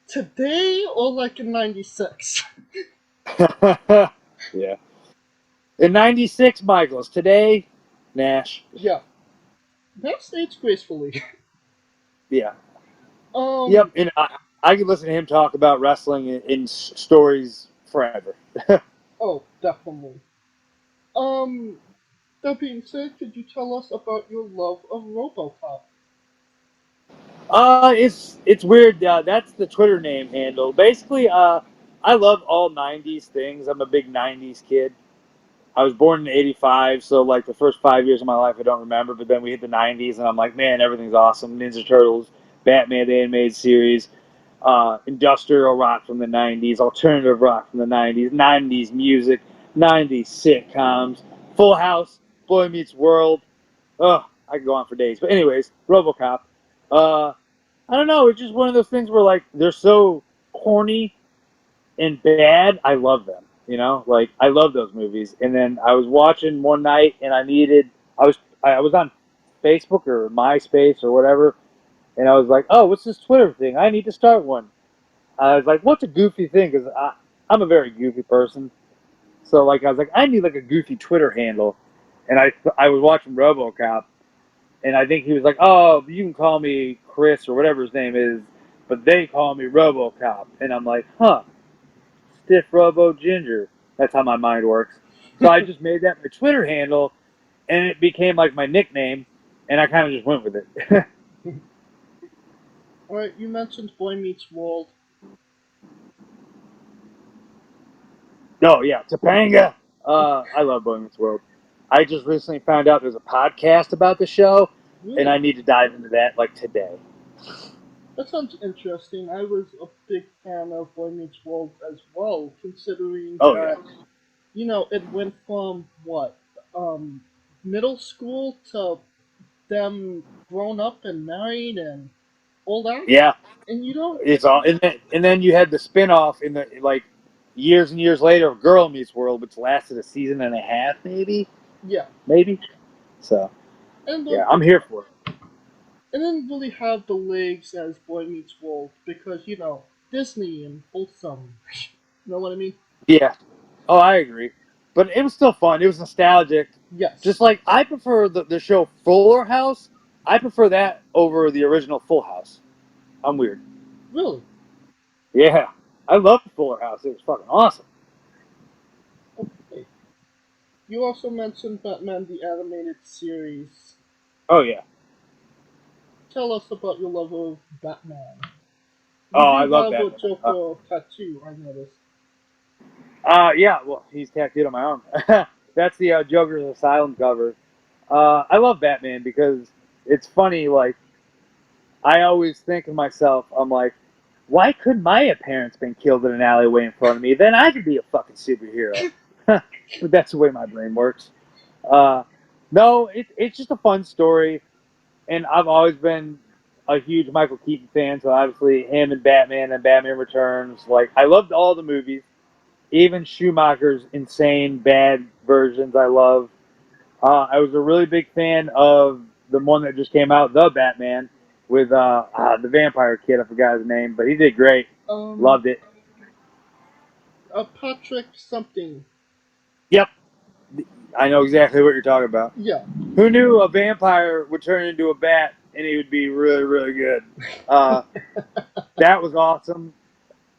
today or like in '96? Yeah. In '96, Michaels. Today, Nash. Yeah, Nash aged gracefully. Yeah. Um, Yep. And I could listen to him talk about wrestling in stories forever. oh, definitely. Um, that being said, could you tell us about your love of RoboCop? It's weird. That's the Twitter name handle. Basically, I love all '90s things. I'm a big '90s kid. I was born in '85, so like the first 5 years of my life I don't remember. But then we hit the '90s, and I'm like, man, everything's awesome. Ninja Turtles, Batman the animated series, industrial rock from the '90s, alternative rock from the '90s music, '90s sitcoms, Full House, Boy Meets World. Oh, I could go on for days. But anyways, RoboCop. Uh, I don't know. It's just one of those things where like they're so corny and bad. I love them. You know, like I love those movies. And then I was watching one night, and I was on Facebook or MySpace or whatever, and I was like, oh, what's this Twitter thing? I need to start one. I was like, what's a goofy thing? Because I'm a very goofy person. So like I was like, I need like a goofy Twitter handle, and I was watching RoboCop, and I think he was like, oh, you can call me Chris or whatever his name is, but they call me RoboCop, and I'm like, huh, Stiff Robo Ginger. That's how my mind works. So I just made that my Twitter handle, and it became like my nickname, and I kind of just went with it. Alright, you mentioned Boy Meets World. Oh yeah, Topanga. I love Boy Meets World. I just recently found out there's a podcast about the show, and Really? I need to dive into that like today. That sounds interesting. I was a big fan of Boy Meets World as well, considering Oh yeah, that, it went from what? Um, Middle school to them grown up and married and all that? yeah. And you know, It's all, and then you had the spinoff in the like years and years later of Girl Meets World, which lasted a season and a half, yeah. maybe. So And yeah, I'm here for it. it didn't really have the legs as Boy Meets World because, Disney and wholesome. You know what I mean? Yeah. Oh, I agree. But it was still fun. It was nostalgic. Yes. Just like I prefer the show Fuller House. I prefer that over the original Full House. I'm weird. Really? Yeah. I love Fuller House. It was fucking awesome. Okay. You also mentioned Batman the Animated Series. Oh yeah. Tell us about your love of Batman. Oh, You I do love have a Batman. Joker tattoo, I noticed. Yeah. Well, he's tattooed on my arm. That's the Joker's Asylum cover. I love Batman because it's funny. Like I always think to myself, I'm like, why couldn't my parents been killed in an alleyway in front of me? Then I could be a fucking superhero. But that's the way my brain works. Uh, no, it's just a fun story, and I've always been a huge Michael Keaton fan. So obviously, him and Batman Returns. Like I loved all the movies, even Schumacher's insane bad versions. I love. I was a really big fan of the one that just came out, The Batman, with the vampire kid. I forgot his name, but he did great. Um, Loved it. Patrick something. Yep, I know exactly what you're talking about. Yeah. Who knew a vampire would turn into a bat and he would be really, really good? That was awesome.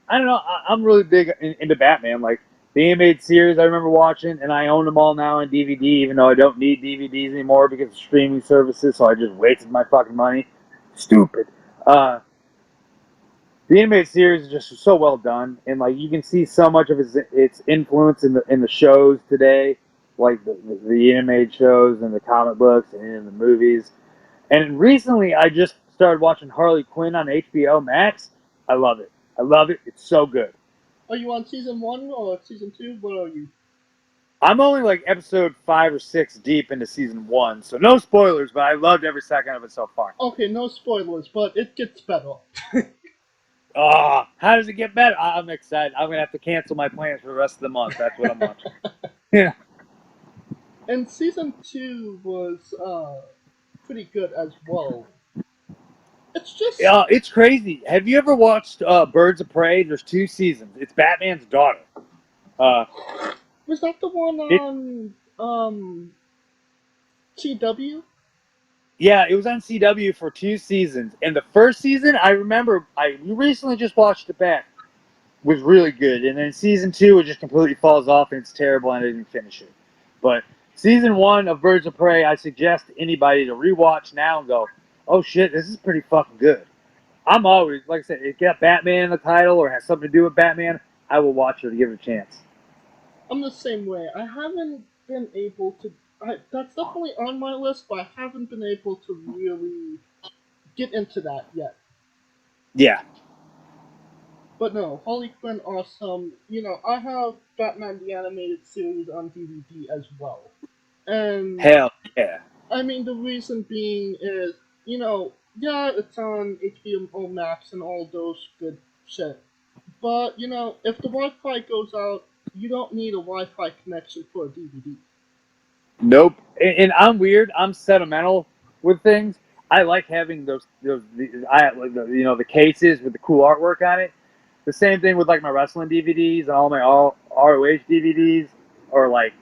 I don't know. I'm really big into Batman. Like the animated series, I remember watching, and I own them all now on DVD, even though I don't need DVDs anymore because of streaming services. So I just wasted my fucking money. Stupid. The animated series is just so well done, and like you can see so much of its influence in the shows today, like the animated shows and the comic books and in the movies. And recently, I just started watching Harley Quinn on HBO Max. I love it. I love it. It's so good. Are you on season 1 or season 2? What are you? I'm only like episode 5 or 6 deep into season 1, so no spoilers, but I loved every second of it so far. Okay, no spoilers, but it gets better. Oh, how does it get better? I'm excited. I'm going to have to cancel my plans for the rest of the month. That's what I'm watching. Yeah. And season 2 was pretty good as well. It's just... It's crazy. Have you ever watched Birds of Prey? There's 2 seasons. It's Batman's daughter. Was that the one on CW? Yeah, it was on CW for 2 seasons. And the first season, I remember, I recently just watched it back, was really good. And then season 2, it just completely falls off and it's terrible and I didn't finish it. But season 1 of Birds of Prey, I suggest anybody to rewatch now and go, oh shit, this is pretty fucking good. I'm always, like I said, it got Batman in the title or has something to do with Batman, I will watch it to give it a chance. I'm the same way. I haven't been able to... that's definitely on my list, but I haven't been able to really get into that yet. Yeah. But no, Harley Quinn awesome. You know, I have Batman the Animated Series on DVD as well. And Hell yeah. I mean, the reason being is, you know, yeah, it's on HBO Max and all those good shit. But, you know, if the Wi-Fi goes out, you don't need a Wi-Fi connection for a DVD. Nope. And I'm weird. I'm sentimental with things. I like having those the cases with the cool artwork on it. The same thing with like my wrestling DVDs and all my ROH DVDs or like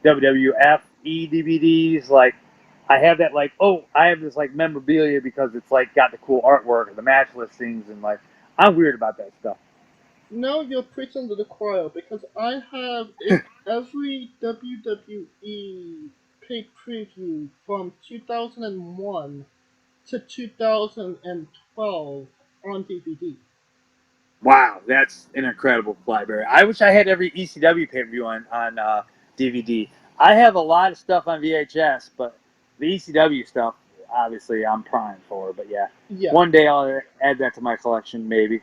WWF DVDs. Like I have that I have this like memorabilia because it's like got the cool artwork and the match listings and like I'm weird about that stuff. No, you're preaching to the choir because I have every WWE paid preview from 2001 to 2012 on DVD. Wow, that's an incredible library. I wish I had every ECW pay-per-view on DVD. I have a lot of stuff on VHS, but the ECW stuff, obviously, I'm primed for. But yeah, one day I'll add that to my collection, maybe.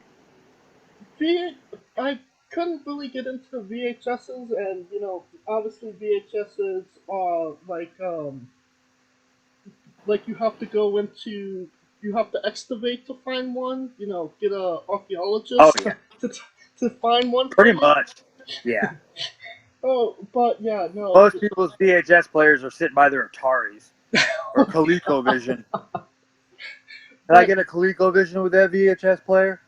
I couldn't really get into VHSs, and you know, obviously VHSs are like you have to go into, you have to excavate to find one. You know, get a archaeologist to find one. Pretty much, yeah. Oh, but yeah, no. Most people's VHS players are sitting by their Ataris or Coleco Vision. Can I get a Coleco Vision with that VHS player?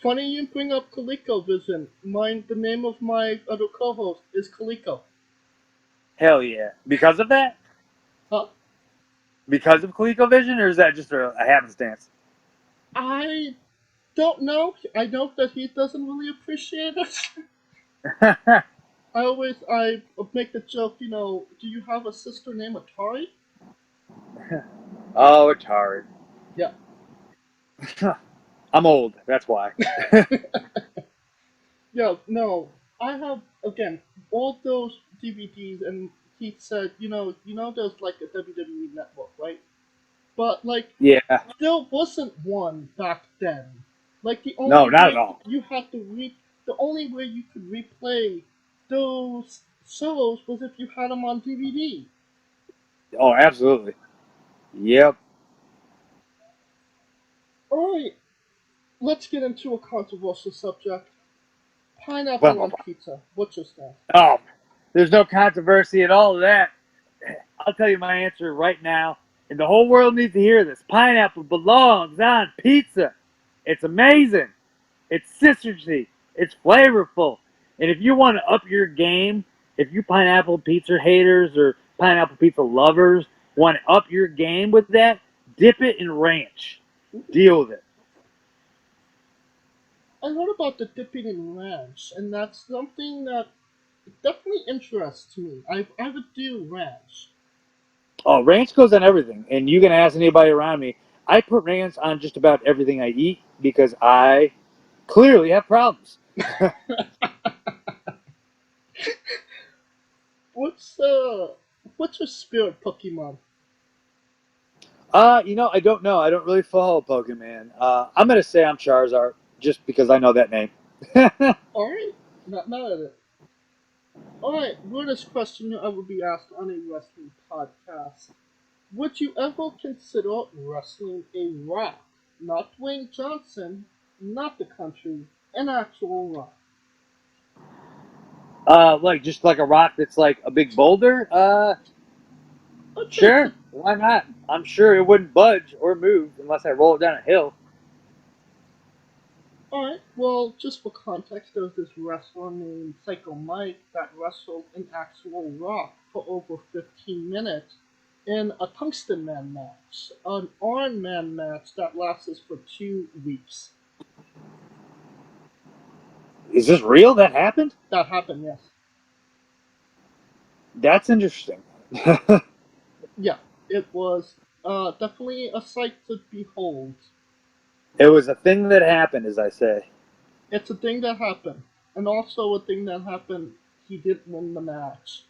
Funny you bring up Coleco Vision. The name of my other co-host is Coleco. Hell yeah. Because of that? Huh? Because of Coleco Vision, or is that just a happenstance? I don't know. I know that he doesn't really appreciate it. I make the joke, you know, do you have a sister named Atari? Oh, Atari. Yeah. I'm old, that's why. Yeah, no. I have, again, all those DVDs, and he said, you know, there's like a WWE network, right? But, like, yeah, there wasn't one back then. Like, the only no, not at all. You had to the only way you could replay those shows was if you had them on DVD. Oh, absolutely. Yep. Alright, let's get into a controversial subject. Pineapple on pizza. What's your stance? Oh, there's no controversy at all to that. I'll tell you my answer right now, and the whole world needs to hear this. Pineapple belongs on pizza. It's amazing. It's citrusy. It's flavorful. And if you want to up your game, if you pineapple pizza haters or pineapple pizza lovers want to up your game with that, dip it in ranch. Deal with it. I heard about the dipping in ranch, and that's something that definitely interests me. I would do ranch. Oh, ranch goes on everything. And you can ask anybody around me. I put ranch on just about everything I eat because I clearly have problems. What's your spirit Pokemon? I don't know. I don't really follow Pokemon. I'm gonna say I'm Charizard just because I know that name. Alright, not mad at it. Alright, weirdest question you ever be asked on a wrestling podcast. Would you ever consider wrestling a rock? Not Dwayne Johnson, not the country, an actual rock. Like just like a rock that's like a big boulder. I'd say Sure, why not? I'm sure it wouldn't budge or move unless I roll it down a hill. Alright, well, just for context, there was this wrestler named Psycho Mike that wrestled an actual rock for over 15 minutes in a Tungsten Man match, an Iron Man match that lasted for 2 weeks. Is this real? That happened? That happened, yes. That's interesting. Yeah, it was definitely a sight to behold. It was a thing that happened, as I say. It's a thing that happened. And also a thing that happened, he didn't win the match.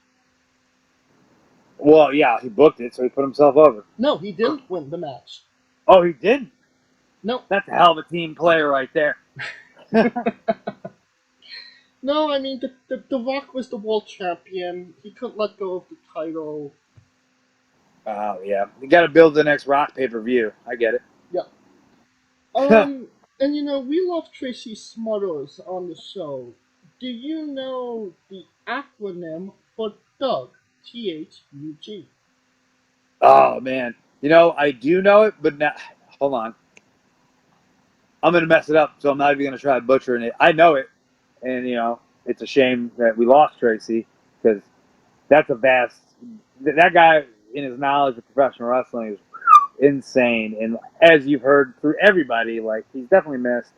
Well, yeah, he booked it, so he put himself over. No, he didn't win the match. Oh, he didn't? No. That's a hell of a team player right there. No, I mean, the Rock was the world champion. He couldn't let go of the title. Oh, yeah. You got to build the next Rock pay-per-view. I get it. Yeah. And we love Tracy Smothers on the show. Do you know the acronym for Doug? THUG. Oh, man. I do know it, but now, hold on. I'm going to mess it up, so I'm not even going to try butchering it. I know it, and, it's a shame that we lost Tracy, because that's a vast... That guy, in his knowledge of professional wrestling, is insane. And as you've heard through everybody, like, he's definitely missed.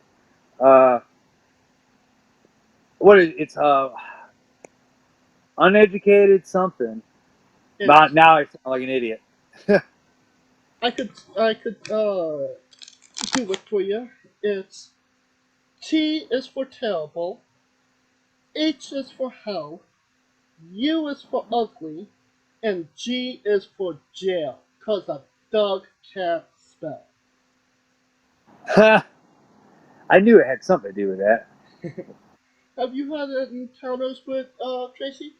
It's uneducated something. Now I sound like an idiot. I could do it for you. It's T is for terrible, H is for hell, U is for ugly, and G is for jail, 'cause a Doug can't spell. I knew it had something to do with that. Have you had encounters with Tracy?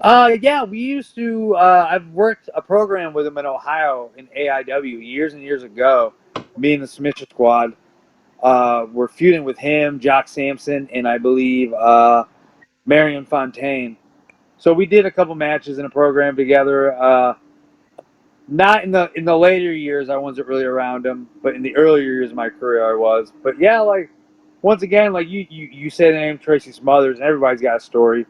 Yeah, we used to. I've worked a program with him in Ohio in AIW years and years ago. Me and the Submission Squad were feuding with him, Jock Sampson, and I believe Marion Fontaine. So we did a couple matches in a program together. Not in the later years, I wasn't really around him, but in the earlier years of my career, I was. But yeah, like once again, like you say the name Tracy Smothers, and everybody's got a story.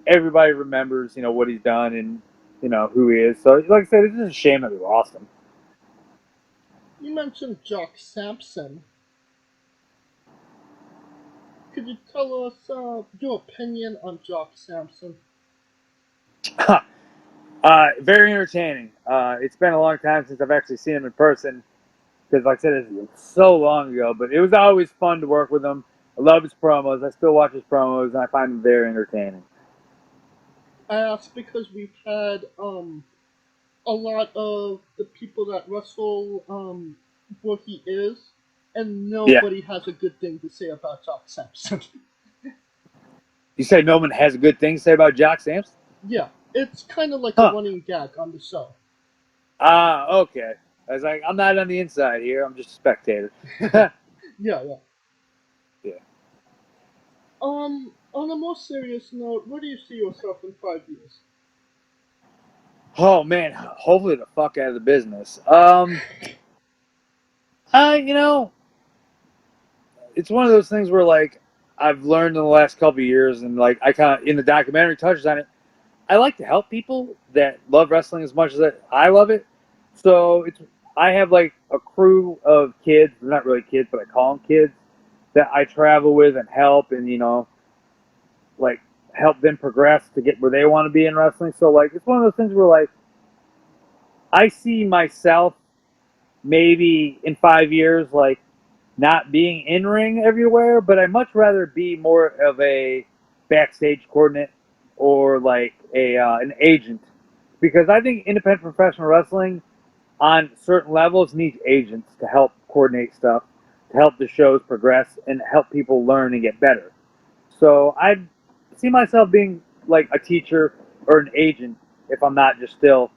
Everybody remembers, what he's done and, who he is. So, like I said, it's just a shame that we lost him. You mentioned Jock Sampson. Could you tell us your opinion on Jock Sampson? Very entertaining. It's been a long time since I've actually seen him in person because, like I said, it's so long ago. But it was always fun to work with him. I love his promos. I still watch his promos, and I find them very entertaining. I ask because we've had a lot of the people that wrestle where he is, and nobody has a good thing to say about Jock Sampson. You say no one has a good thing to say about Jock Sampson? Yeah, it's kind of like a running gag on the show. Okay. I was like, I'm not on the inside here. I'm just a spectator. Yeah. Yeah. On a more serious note, where do you see yourself in 5 years? Oh man, hopefully the fuck out of the business. It's one of those things where like I've learned in the last couple of years, and like I kind of in the documentary touches on it. I like to help people that love wrestling as much as I love it. So I have like a crew of kids. They're not really kids, but I call them kids that I travel with and help, and like help them progress to get where they want to be in wrestling. So like it's one of those things where like I see myself maybe in 5 years like not being in ring everywhere, but I'd much rather be more of a backstage coordinator or like an agent, because I think independent professional wrestling on certain levels needs agents to help coordinate stuff, to help the shows progress, and help people learn and get better. So I see myself being like a teacher or an agent if I'm not just still,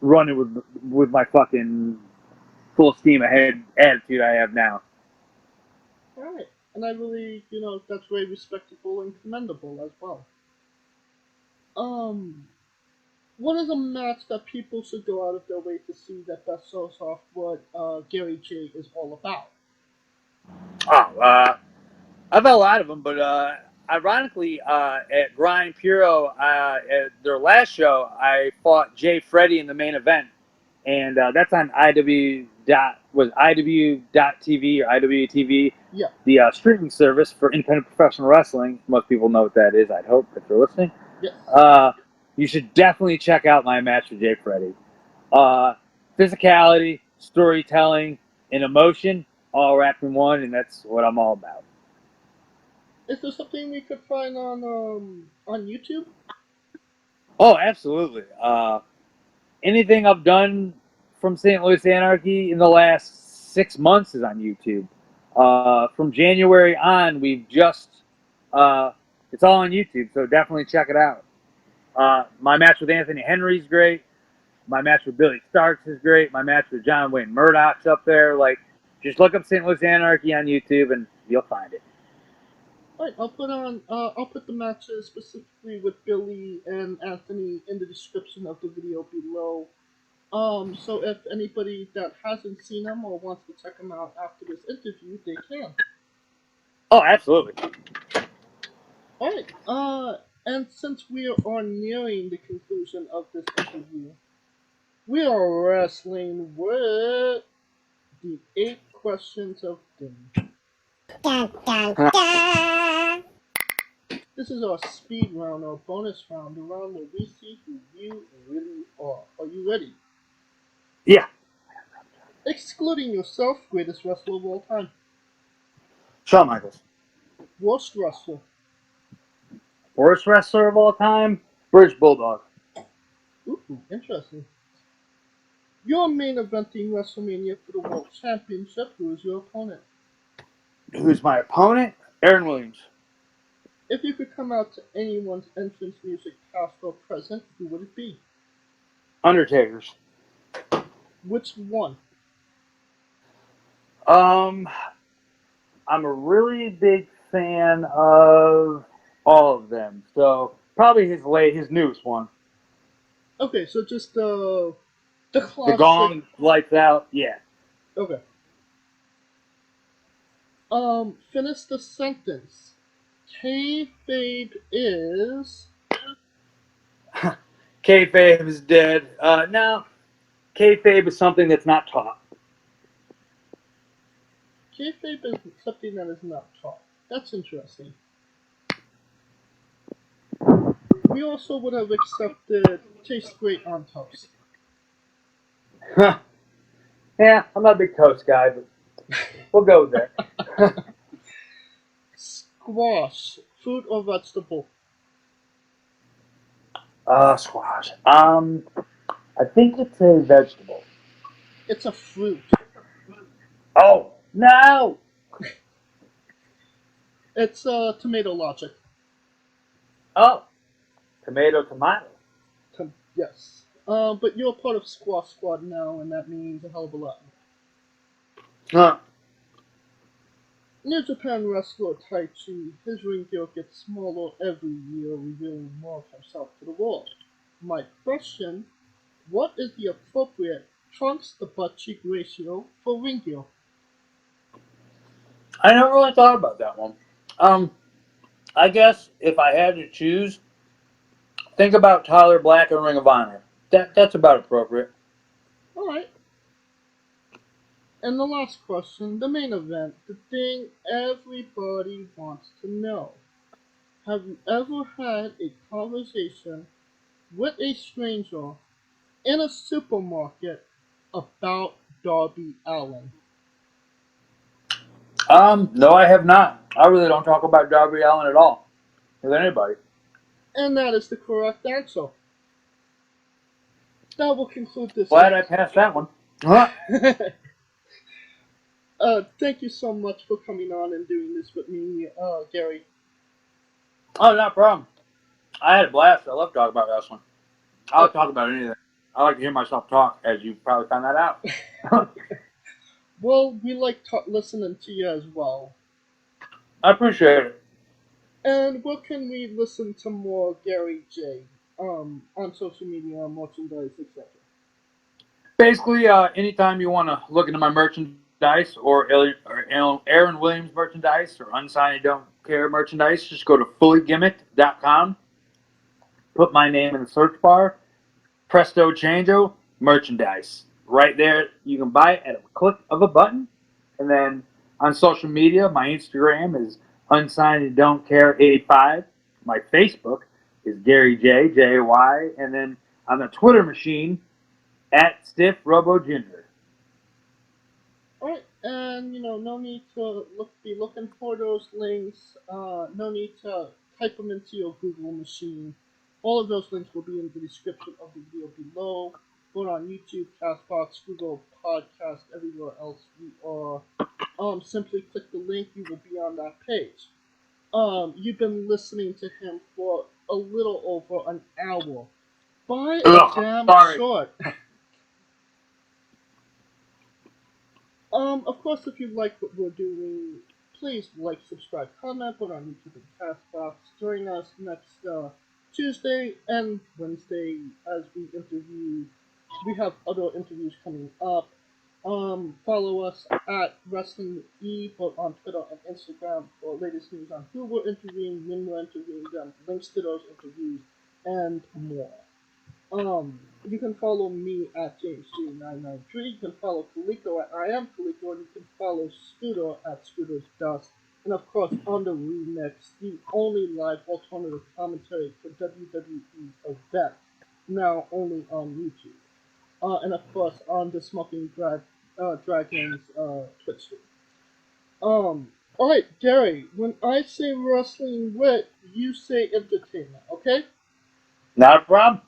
running with my fucking full steam ahead attitude I have now. Alright. And I really, that's very respectable and commendable as well. What is a match that people should go out of their way to see that best shows off what Gary J is all about? Oh, I've had a lot of them, but ironically, at Grind Puro, at their last show, I fought Jay Freddy in the main event, and that's on IW.TV or IWTV, Yeah. the streaming service for independent professional wrestling. Most people know what that is, I'd hope, if they're listening. Yes. You should definitely check out my match with Jay Freddy. Physicality, storytelling, and emotion all wrapped in one, and that's what I'm all about. Is there something we could find on YouTube? Oh, absolutely. Anything I've done from St. Louis Anarchy in the last 6 months is on YouTube. From January on, we've just it's all on YouTube, so definitely check it out. My match with Anthony Henry's great. My match with Billy Starks is great. My match with John Wayne Murdoch's up there. Like, just look up St. Louis Anarchy on YouTube and you'll find it. Alright, I'll put the matches specifically with Billy and Anthony in the description of the video below. So if anybody that hasn't seen them or wants to check them out after this interview, they can. Oh, absolutely. Alright, and since we are nearing the conclusion of this interview, we are wrestling with the 8 questions of doom. This is our speed round, our bonus round, the round where we see who you really are. Are you ready? Yeah. Excluding yourself, greatest wrestler of all time. Shawn Michaels. Worst wrestler. Worst wrestler of all time? British Bulldog. Ooh, interesting. You're main eventing WrestleMania for the World Championship. Who is your opponent? Who's my opponent? Aaron Williams. If you could come out to anyone's entrance music, past or present, who would it be? Undertaker's. Which one? I'm a really big fan of all of them. So probably his newest one. Okay, so just the classic. The Gong, Lights Out, yeah. Okay. Finish the sentence. Kayfabe is. Kayfabe is dead. No. Kayfabe is something that's not taught. Kayfabe is something that is not taught. That's interesting. We also would have accepted tastes great on toast. Yeah, I'm not a big toast guy, but we'll go with that. Squash, fruit or vegetable? Squash. I think it's a vegetable. It's a fruit. Oh, no! It's tomato logic. Oh, tomato. Yes. But you're part of Squash Squad now, and that means a hell of a lot. Huh. New Japan wrestler Taichi, his ring gear gets smaller every year, revealing more of himself to the world. My question, what is the appropriate trunks to butt cheek ratio for ring gear? I never really thought about that one. I guess if I had to choose, think about Tyler Black and Ring of Honor. That's about appropriate. Alright. And the last question, the main event, the thing everybody wants to know. Have you ever had a conversation with a stranger in a supermarket about Darby Allin? No, I have not. I really don't talk about Darby Allin at all with anybody. And that is the correct answer. that will conclude this. Glad I passed that one. Huh? Thank you so much for coming on and doing this with me, Gary. Oh, no problem. I had a blast. I love talking about wrestling. I'll talk about anything. I like to hear myself talk, as you probably found that out. Well, we like listening to you as well. I appreciate it. And where can we listen to more Gary J? On social media, merchandise, etc. Basically, anytime you want to look into my merchandise or Aaron Williams merchandise or Unsigned Don't Care merchandise, just go to fullygimmicked.com, put my name in the search bar, presto changeo, merchandise. Right there, you can buy it at a click of a button. And then on social media, my Instagram is Unsigned Don't Care 85. My Facebook is Gary J, J-A-Y. And then on the Twitter machine, at Stiff Robo Ginger. Alright, and no need to be looking for those links. No need to type them into your Google machine. All of those links will be in the description of the video below. Go on YouTube, Castbox, Google Podcast, everywhere else we are. Simply click the link, you will be on that page. You've been listening to him for a little over an hour. By a damn short. Of course, if you like what we're doing, please like, subscribe, comment, put on YouTube and Castbox. Join us next Tuesday and Wednesday as we interview. We have other interviews coming up. Follow us at WRESTLINGWITHE, both on Twitter and Instagram for latest news on who we're interviewing, when we're interviewing them, links to those interviews, and more. You can follow me at JamesG993. You can follow Coleco at I am Coleco, and you can follow Scooter at Scooter Dust. And of course, on the Remix, the only live alternative commentary for WWE event, now only on YouTube. And of course, on the Smoking Dragons Twitch stream. Alright, Gary, when I say wrestling wit, you say entertainment, okay? Not a problem.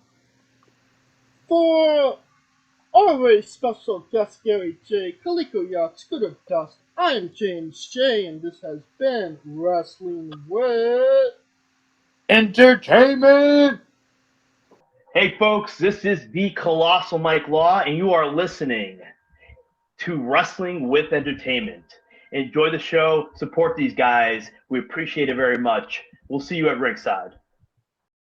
For our very special guest Gary J, Coleco Yacht, Scooter Dust, I'm James J, and this has been Wrestling with Entertainment! Hey folks, this is the Colossal Mike Law, and you are listening to Wrestling with Entertainment. Enjoy the show, support these guys. We appreciate it very much. We'll see you at ringside.